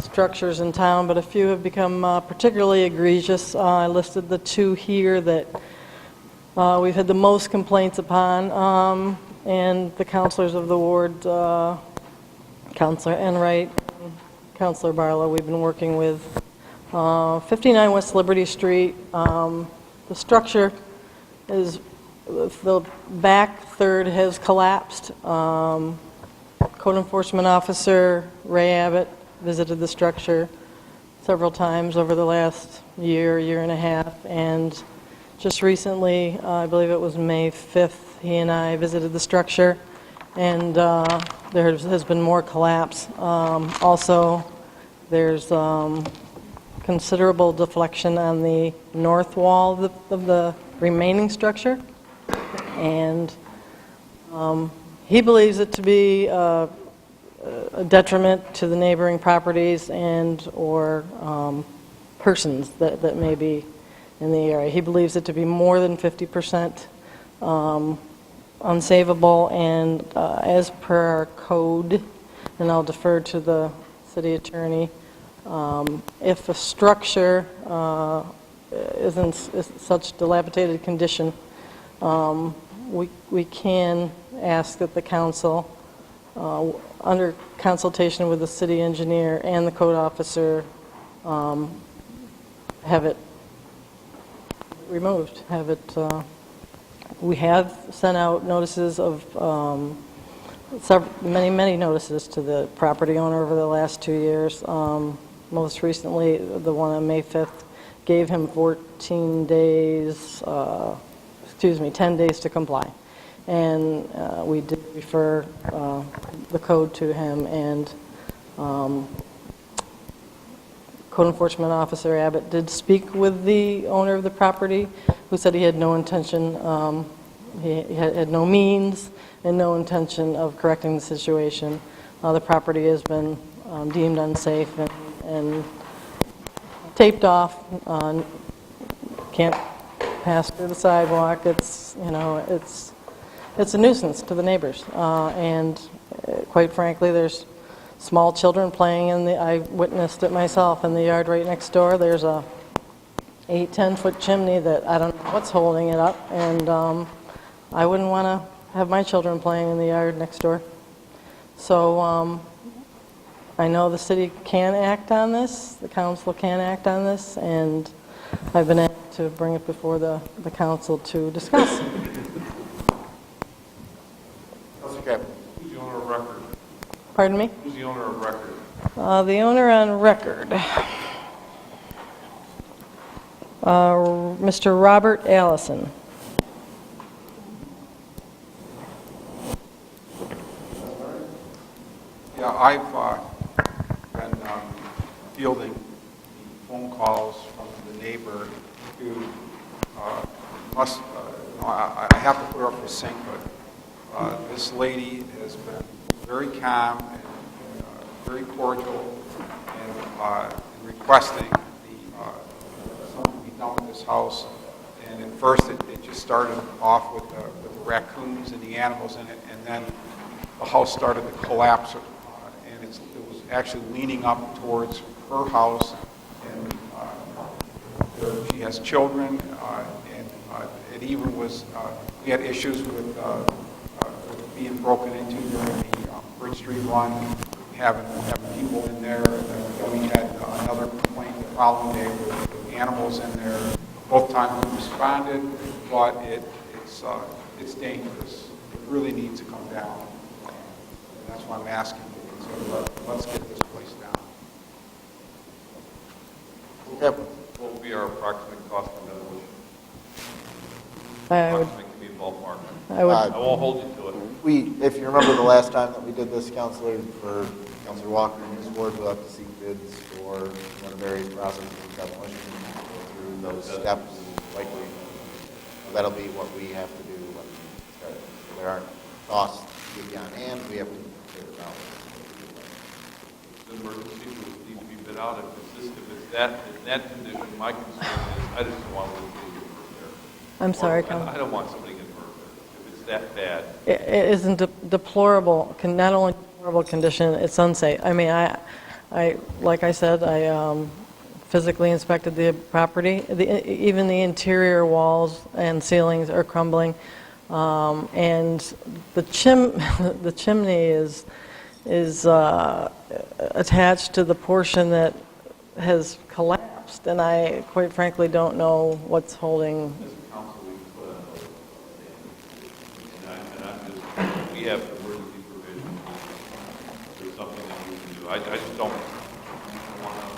structures in town, but a few have become particularly egregious. I listed the 2 here that we've had the most complaints upon, and the counselors of the ward, Counselor Enright, Counselor Barlow, we've been working with 59 West Liberty Street. The structure is, the back third has collapsed. Code Enforcement Officer Ray Abbott visited the structure several times over the last year and a half, and just recently, I believe it was May 5th, he and I visited the structure, and there has been more collapse. Also, there's considerable deflection on the north wall of the remaining structure, and he believes it to be a detriment to the neighboring properties and or persons that may be in the area. He believes it to be more than 50% unsavable, and as per our code, and I'll defer to the city attorney, if a structure is in such dilapidated condition, we can ask that the council, under consultation with the city engineer and the code officer, have it removed, have it, we have sent out notices of, many notices to the property owner over the last 2 years. Most recently, the one on May 5th gave him 10 days to comply. And we did refer the code to him, and Code Enforcement Officer Abbott did speak with the owner of the property, who said he had no intention, he had no means and no intention of correcting the situation. The property has been deemed unsafe and taped off, can't pass through the sidewalk. It's, it's a nuisance to the neighbors. And quite frankly, there's small children playing I witnessed it myself, in the yard right next door. There's a 8-10-foot chimney that I don't know what's holding it up, and I wouldn't want to have my children playing in the yard next door. So I know the city can act on this, the council can act on this, and I've been asked to bring it before the council to discuss. Pardon me? Who's the owner of record? The owner on record, Mr. Robert Allison. Yeah, I've been fielding the phone calls from the neighbor who I have to put her up for sync, but this lady has been very calm and very cordial in requesting something be done with this house. And at first, it just started off with the raccoons and the animals in it, and then the house started to collapse, and it was actually leaning up towards her house, and she has children, and it even was, we had issues with being broken into during the Bridge Street run, having people in there. Then we had another complaint the following day with animals in there. Both times we responded, but it's dangerous. It really needs to come down. And that's why I'm asking you. So let's get this place down. What will be our approximate cost of demolition? I would, Approximate could be a ballpark. I would, I won't hold you to it. If you remember the last time that we did this, Counselor, for Counselor Walker and his ward, we'll have to seek bids for the various processes of demolition, go through those steps, likely. That'll be what we have to do when we start. So there aren't costs to be on hand, we have to figure it out. The emergency would need to be bid out. If it's that, in that condition, my concern is, I just don't want to get hurt there. I'm sorry, I don't want somebody getting hurt there. If it's that bad. it isn't deplorable, not only deplorable condition, it's unsafe. I mean, I like I said, I physically inspected the property. Even the interior walls and ceilings are crumbling, and the chimney is attached to the portion that has collapsed, and I quite frankly don't know what's holding. We have emergency provision. There's something that we can do. I just don't want to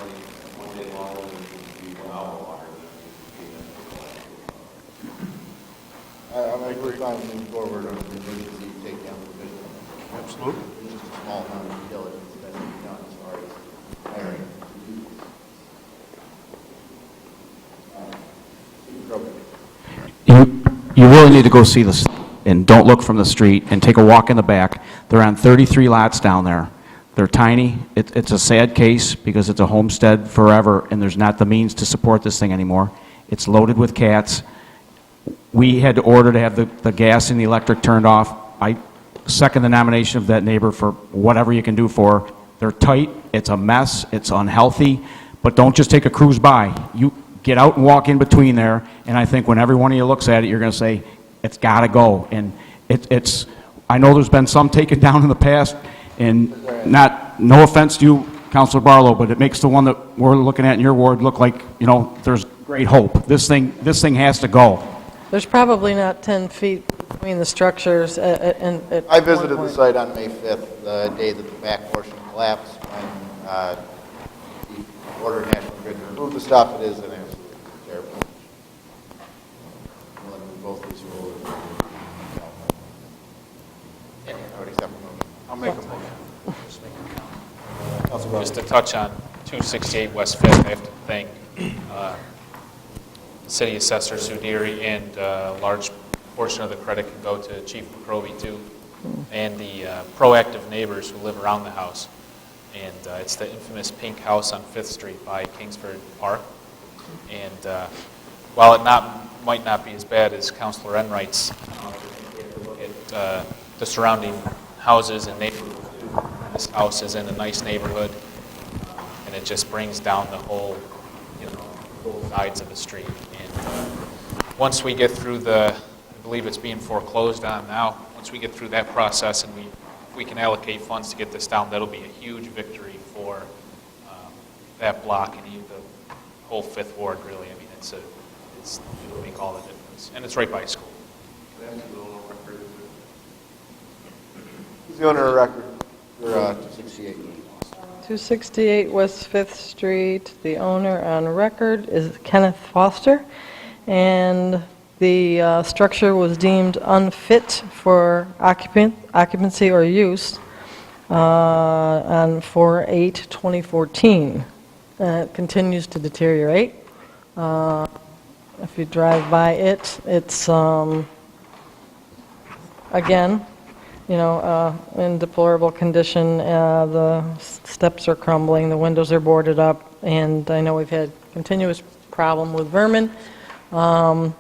one day longer than be 1 hour longer than I'm agree fine moving forward on the emergency takedown provision. Absolutely. It's just a small amount of diligence that has to be done as far as hiring. You really need to go see this, and don't look from the street, and take a walk in the back. They're on 33 lots down there. They're tiny. It's a sad case because it's a homestead forever, and there's not the means to support this thing anymore. It's loaded with cats. We had to order to have the gas and the electric turned off. I second the nomination of that neighbor for whatever you can do for her. They're tight. It's a mess. It's unhealthy. But don't just take a cruise by. You get out and walk in between there, and I think when every one of you looks at it, you're going to say, it's got to go. And it's, I know there's been some taken down in the past, and no offense to you, Councilor Barlow, but it makes the one that we're looking at in your ward look like, there's great hope. This thing has to go. There's probably not 10 feet between the structures at I visited one the point. site on May 5th, the day that the back portion collapsed, when the order National Grid to remove the stuff. It is an absolutely terrible condition. We'll move both these forward. Yeah, I would accept the motion. I'll make a motion. Just to touch on 268 West Fifth, I have to thank City Assessor Sudiri, and a large portion of the credit can go to Chief McCrovey too, and the proactive neighbors who live around the house. And it's the infamous pink house on 5th Street by Kingsford Park. And while it might not be as bad as Councilor Enright's, look at the surrounding houses and neighborhoods. This house is in a nice neighborhood, and it just brings down the whole, both sides of the street. And once we get through I believe it's being foreclosed on now, once we get through that process and we can allocate funds to get this down, that'll be a huge victory for that block and even the whole 5th Ward, really. I mean, it'll make all the difference. And it's right by school. Who's the owner of record? For 268. 268 West 5th Street. The owner on record is Kenneth Foster, and the structure was deemed unfit for occupancy or use on 4/8/2014. It continues to deteriorate. If you drive by it, it's, again, in deplorable condition. The steps are crumbling, the windows are boarded up, and I know we've had continuous problem with vermin. As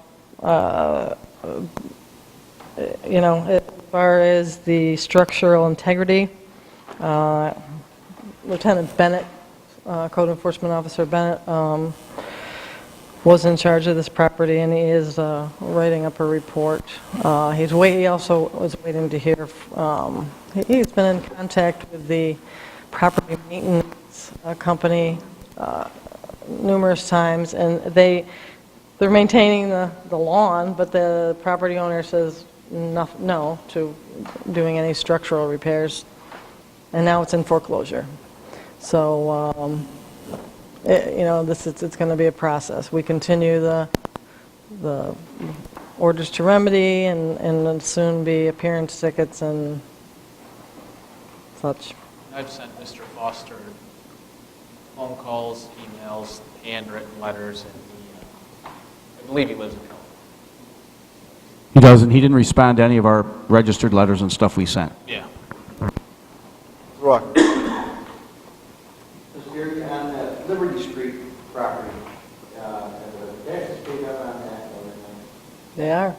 far as the structural integrity, Lieutenant Bennett, Code Enforcement Officer Bennett, was in charge of this property, and he is writing up a report. He also was waiting to hear. He's been in contact with the property maintenance company numerous times, and they're maintaining the lawn, but the property owner says no to doing any structural repairs, and now it's in foreclosure. So. It's going to be a process. We continue the orders to remedy, and then soon be appearance tickets and such. I've sent Mr. Foster phone calls, emails, handwritten letters, and I believe he lives in California. He doesn't. He didn't respond to any of our registered letters and stuff we sent. Yeah. Roy. Mr. Gary, on that Liberty Street property, have the taxes paid up on that? They are.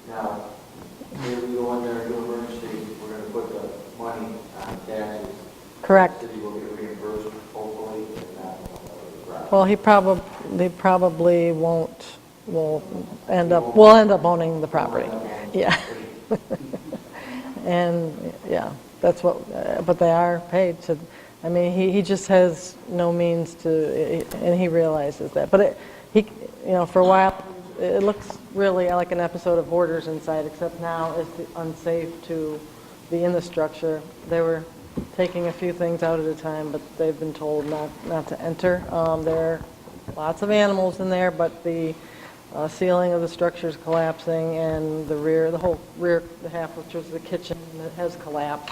Now, here we go in there and do emergency, we're going to put the money on taxes. Correct. The city will get reimbursed, hopefully, and not Well, he probably won't. We'll end up owning the property. Yeah. And yeah, that's what. But they are paid to. I mean, he just has no means to, and he realizes that. But for a while, it looks really like an episode of Hoarders inside, except now it's unsafe to be in the structure. They were taking a few things out at a time, but they've been told not to enter. There are lots of animals in there, but the ceiling of the structure is collapsing, and the whole rear, the half which was the kitchen, has collapsed.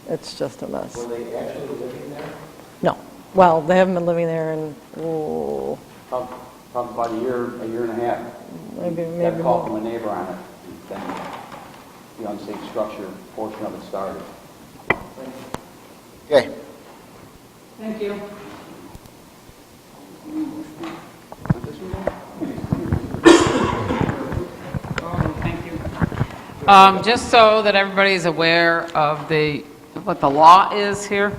It's just a mess. Were they actually living there? No. Well, they haven't been living there in, Probably about a year and a half. Maybe Got a call more. from a neighbor on it, then the unsafe structure portion of it started. Okay. Thank you. Thank you. Just so that everybody's aware of what the law is here,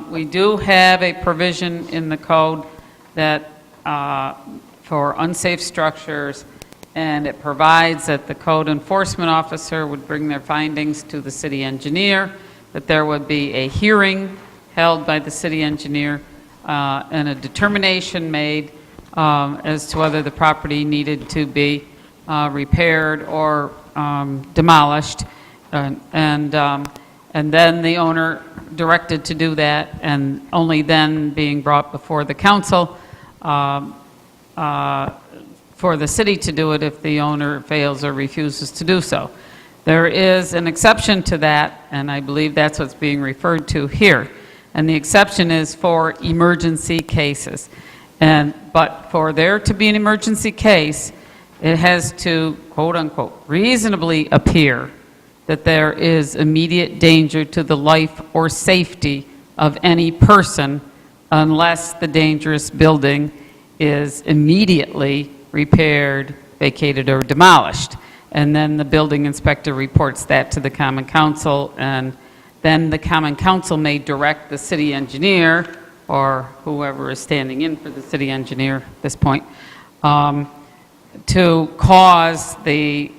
we do have a provision in the code that for unsafe structures, and it provides that the code enforcement officer would bring their findings to the city engineer, that there would be a hearing held by the city engineer, and a determination made as to whether the property needed to be repaired or demolished, and then the owner directed to do that, and only then being brought before the council for the city to do it if the owner fails or refuses to do so. There is an exception to that, and I believe that's what's being referred to here. And the exception is for emergency cases. But for there to be an emergency case, it has to, quote unquote, reasonably appear that there is immediate danger to the life or safety of any person unless the dangerous building is immediately repaired, vacated, or demolished. And then the building inspector reports that to the Common Council, and then the Common Council may direct the city engineer, or whoever is standing in for the city engineer at this point, to cause the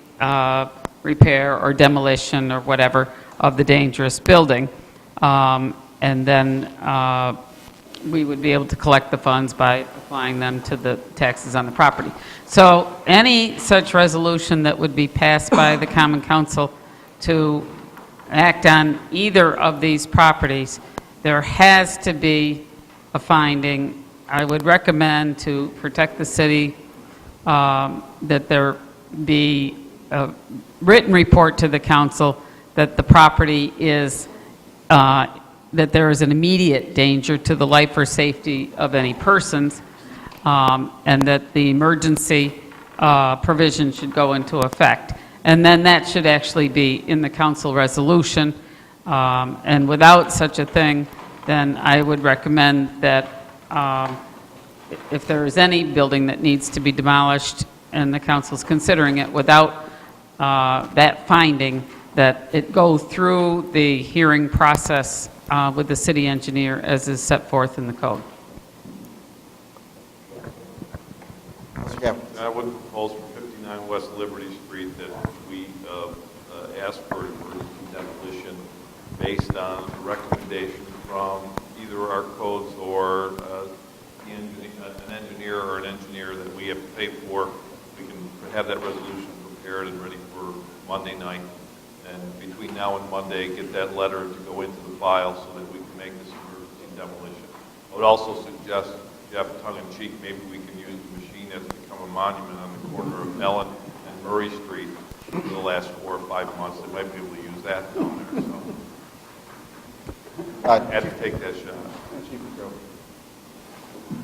repair or demolition or whatever of the dangerous building. And then we would be able to collect the funds by applying them to the taxes on the property. So any such resolution that would be passed by the Common Council to act on either of these properties, there has to be a finding. I would recommend, to protect the city, that there be a written report to the council that the property is, that there is an immediate danger to the life or safety of any persons, and that the emergency provision should go into effect. And then that should actually be in the council resolution. And without such a thing, then I would recommend that if there is any building that needs to be demolished and the council's considering it, without that finding, that it go through the hearing process with the city engineer as is set forth in the code. I would propose for 59 West Liberty Street that we ask for demolition based on a recommendation from either our codes or an engineer or an engineer that we have to pay for. We can have that resolution prepared and ready for Monday night. And between now and Monday, get that letter to go into the file so that we can make this emergency demolition. I would also suggest, Jeff, tongue-in-cheek, maybe we can use the machine that's become a monument on the corner of Mellon and Murray Street for the last 4 or 5 months. They might be able to use that down there, so. I had to take that shot.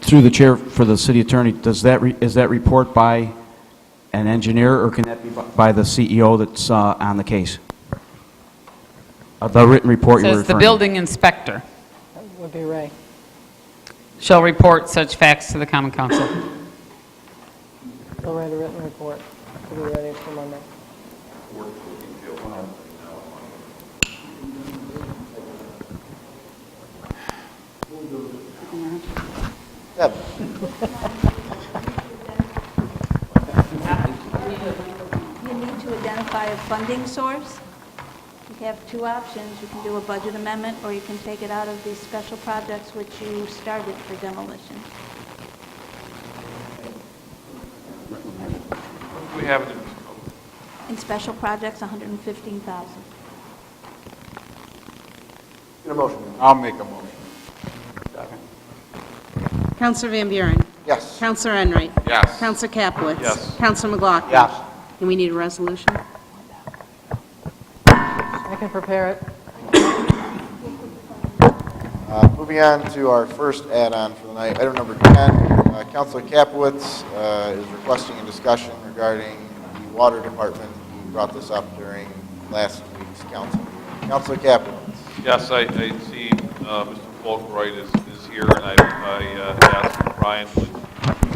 Through the chair for the city attorney, does that is that report by an engineer, or can that be by the CEO that's on the case? The written report you were Says the referring building inspector That would be Ray. shall report such facts to the common council. They'll write a written report to be ready for Monday. Deb. You need to identify a funding source. You have two options. You can do a budget amendment, or you can take it out of these special projects which you started for demolition. We have it In special projects, $115,000. Get a motion. I'll make a motion. Counselor Van Buren? Yes. Counselor Enright? Yes. Counselor Capelitz? Yes. Counselor McLaughlin? Yes. And we need a resolution? I can prepare it. Moving on to our first add-on for the night, item number 10. Councilor Capelitz is requesting a discussion regarding the water department. He brought this up during last week's council meeting. Councilor Capelitz. Yes, I see Mr. Folkroyd is here, and I asked Brian to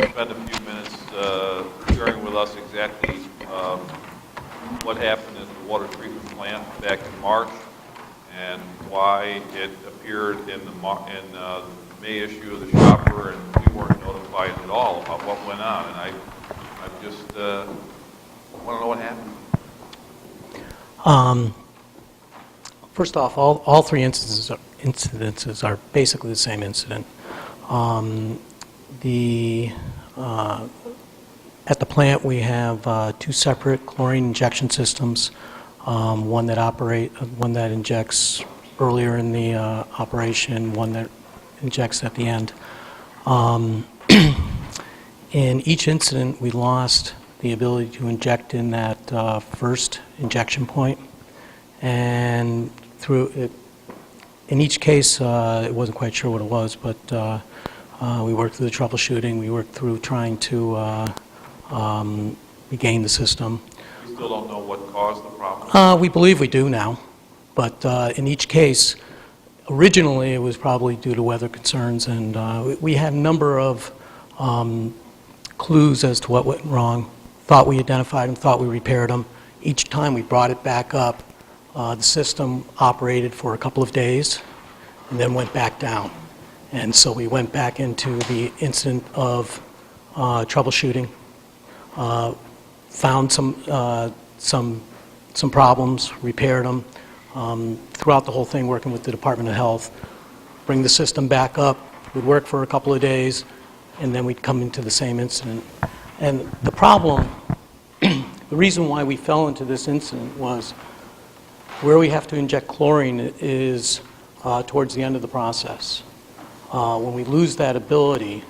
spend a few minutes sharing with us exactly what happened at the water treatment plant back in March and why it appeared in the May issue of the Shopper, and we weren't notified at all about what went on. And I just want to know what happened. First off, all three incidences are basically the same incident. At the plant, we have two separate chlorine injection systems. One that injects earlier in the operation, one that injects at the end. In each incident, we lost the ability to inject in that first injection point, and in each case, it wasn't quite sure what it was, but we worked through the troubleshooting. We worked through trying to regain the system. We still don't know what caused the problem? We believe we do now, but in each case, originally it was probably due to weather concerns, and we had a number of clues as to what went wrong. Thought we identified them, thought we repaired them. Each time we brought it back up, the system operated for a couple of days and then went back down. And so we went back into the incident of troubleshooting, found some problems, repaired them. Throughout the whole thing, working with the Department of Health, bring the system back up. We'd work for a couple of days, and then we'd come into the same incident. And the problem, the reason why we fell into this incident was Where we have to inject chlorine is towards the end of the process. When we lose that ability,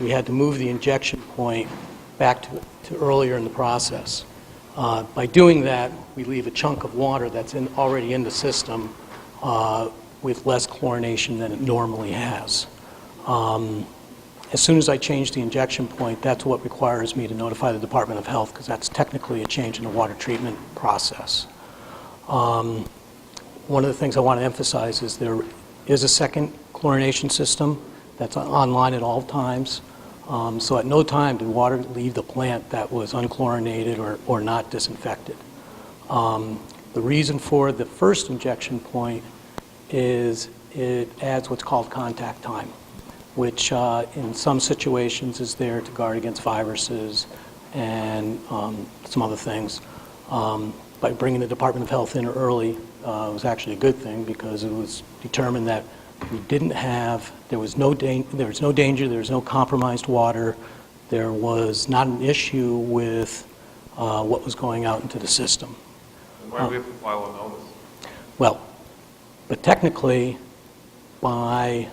we had to move the injection point back to earlier in the process. By doing that, we leave a chunk of water that's already in the system with less chlorination than it normally has. As soon as I change the injection point, that's what requires me to notify the Department of Health, because that's technically a change in the water treatment process. One of the things I want to emphasize is there is a second chlorination system that's online at all times. So at no time did water leave the plant that was unchlorinated or not disinfected. The reason for the first injection point is it adds what's called contact time, which in some situations is there to guard against viruses and some other things. By bringing the Department of Health in early was actually a good thing, because it was determined that we didn't have, there was no danger, there was no compromised water, there was not an issue with what was going out into the system. Why do we have to file a notice? Well, but technically, by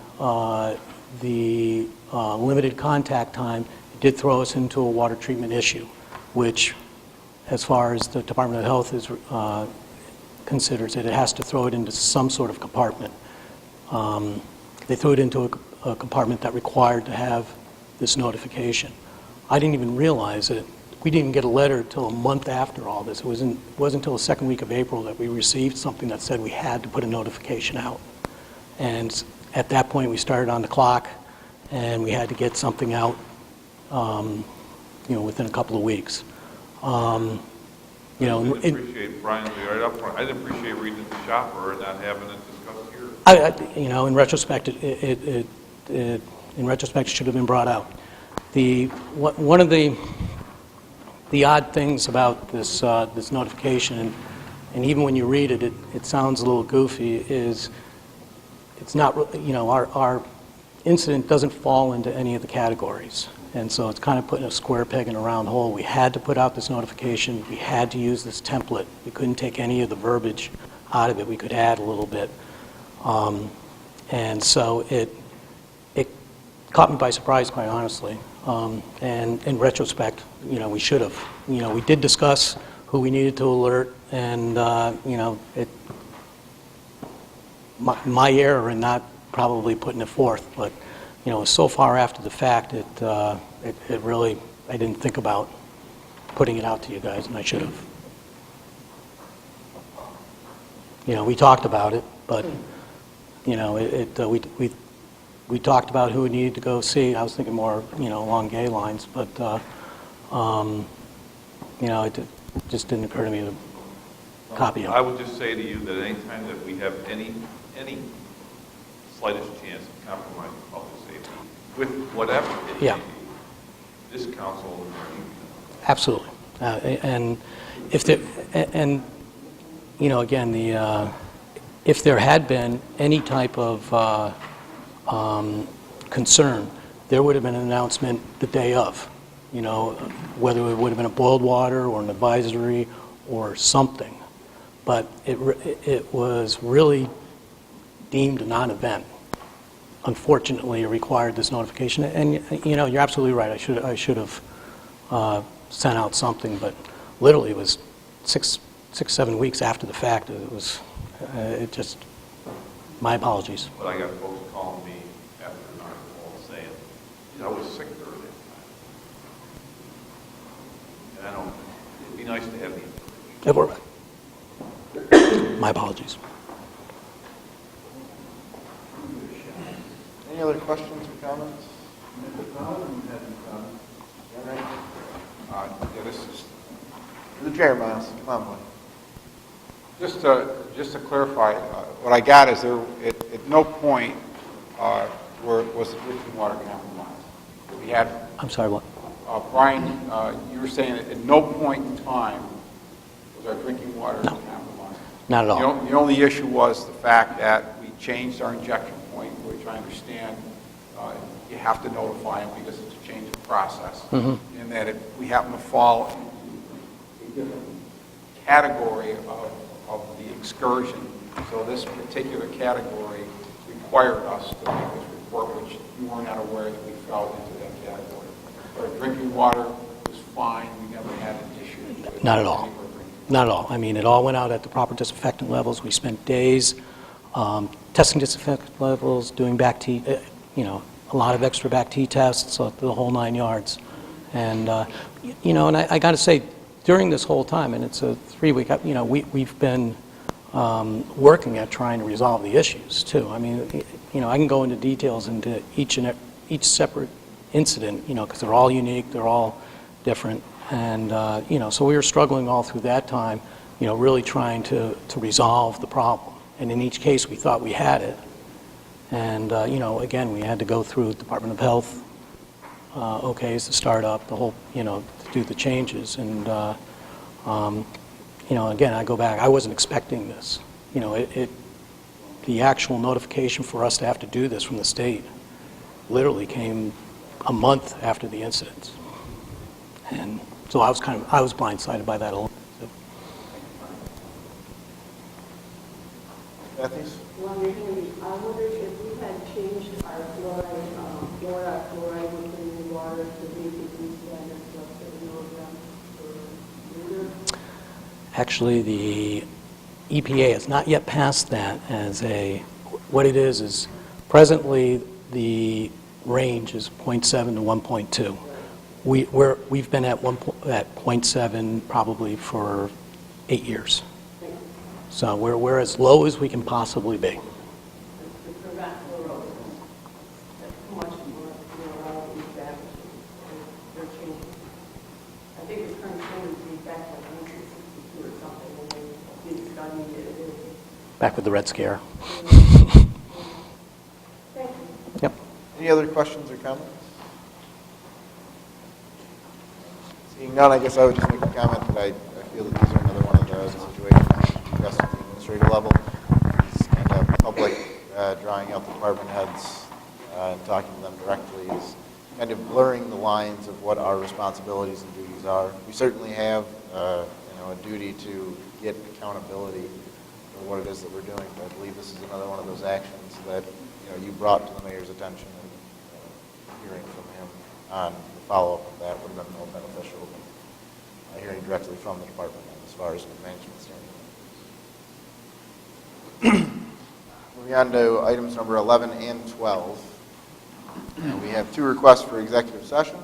the limited contact time, it did throw us into a water treatment issue, which, as far as the Department of Health is, considers it has to throw it into some sort of compartment. They threw it into a compartment that required to have this notification. I didn't even realize it. We didn't even get a letter until a month after all this. It wasn't until the second week of April that we received something that said we had to put a notification out. And at that point, we started on the clock, and we had to get something out, within a couple of weeks. I didn't appreciate, Brian, right up front, I didn't appreciate reading the shopper and not having it discussed here. In retrospect, it should have been brought out. One of the odd things about this notification, and even when you read it, it sounds a little goofy, is it's not, our incident doesn't fall into any of the categories. And so it's kind of putting a square peg in a round hole. We had to put out this notification. We had to use this template. We couldn't take any of the verbiage out of it. We could add a little bit. And so it caught me by surprise, quite honestly. And in retrospect, we should have. We did discuss who we needed to alert, and, my error in not probably putting it forth, but so far after the fact, it really, I didn't think about putting it out to you guys, and I should have. We talked about it, but, we talked about who we needed to go see. I was thinking more, along gay lines, but, it just didn't occur to me to copy it. I would just say to you that any time that we have any slightest chance of compromising public safety, with whatever it may be, this council will review. Absolutely. And if there, again, if there had been any type of concern, there would have been an announcement the day of, whether it would have been a boiled water or an advisory or something. But it was really deemed a non-event. Unfortunately, it required this notification. And, you're absolutely right. I should have sent out something, but literally it was 6-7 weeks after the fact. My apologies. But I got folks calling me after an article saying, I was sick Thursday. And it'd be nice to have the information. My apologies. Any other questions or comments? This is The chair, Miles. Come on, boy. just to clarify. What I got is there at no point was the drinking water compromised. We had. I'm sorry. What? Brian, you were saying that at no point in time was our drinking water compromised. Not at all. The only issue was the fact that we changed our injection point, which I understand you have to notify them because it's a change of process. Mm-hmm. And that if we happen to fall into a different category of of the excursion. So this particular category required us to make this report, which you were not aware that we fell into that category. Our drinking water was fine. We never had an issue with Not at all. any of our drinking. Not at all. I mean, it all went out at the proper disinfectant levels. We spent days testing disinfectant levels, doing a lot of extra back T tests, so the whole 9 yards. And, and I got to say, during this whole time, and it's a 3-week, we've been working at trying to resolve the issues, too. I mean, I can go into details into each separate incident, because they're all unique, they're all different. And, so we were struggling all through that time, really trying to resolve the problem. And in each case, we thought we had it. And, again, we had to go through Department of Health, okays to start up, the whole, to do the changes. And, again, I go back, I wasn't expecting this. The actual notification for us to have to do this from the state literally came a month after the incident. And so I was blindsided by that a little. Matthews? I wondered if we had changed our fluoride within the water to basically standards of 7 milligrams per liter. Actually, the EPA has not yet passed that as what it is presently the range is 0.7 to 1.2. We've been at 0.7 probably for 8 years. So we're as low as we can possibly be. To prevent fluorosis, that's too much fluoride in establishments, and they're changing. I think the current standard would be back like 1962 or something, when they did study it. Back with the Red Scare. Thank you. Yep. Any other questions or comments? Seeing none, I guess I would just make a comment that I feel that these are another one of those situations addressed at the administrative level. It's kind of public, drawing out the department heads and talking to them directly is kind of blurring the lines of what our responsibilities and duties are. We certainly have, a duty to get accountability for what it is that we're doing. But I believe this is another one of those actions that, you brought to the mayor's attention, and hearing from him on the follow-up of that would have been more beneficial than hearing directly from the department as far as the management standpoint. Moving on to items number 11 and 12. We have 2 requests for executive session.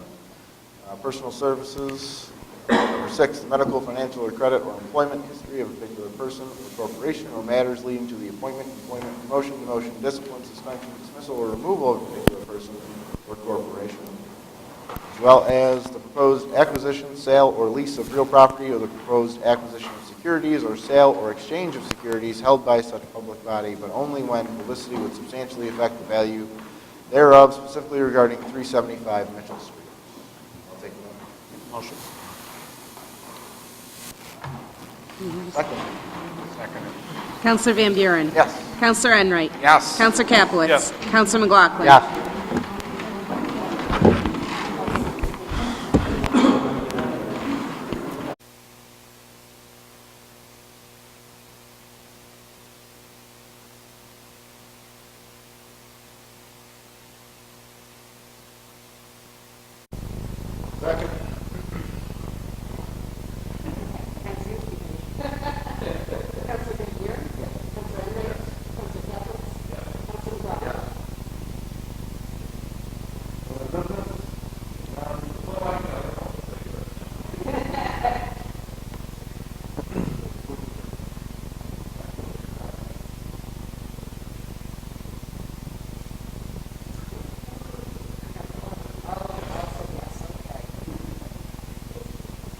Personal services. Number 6, medical, financial, or credit or employment history of a particular person or corporation or matters leading to the appointment, employment, promotion, demotion, discipline, suspension, dismissal, or removal of a particular person or corporation, as well as the proposed acquisition, sale, or lease of real property or the proposed acquisition of securities or sale or exchange of securities held by such public body, but only when publicity would substantially affect the value thereof, specifically regarding 375 Mitchell Street. I'll take the motion. Second. Counselor Van Buren? Yes. Counselor Enright? Yes. Counselor Capelitz? Yes. Counselor McLaughlin? Yes. Second.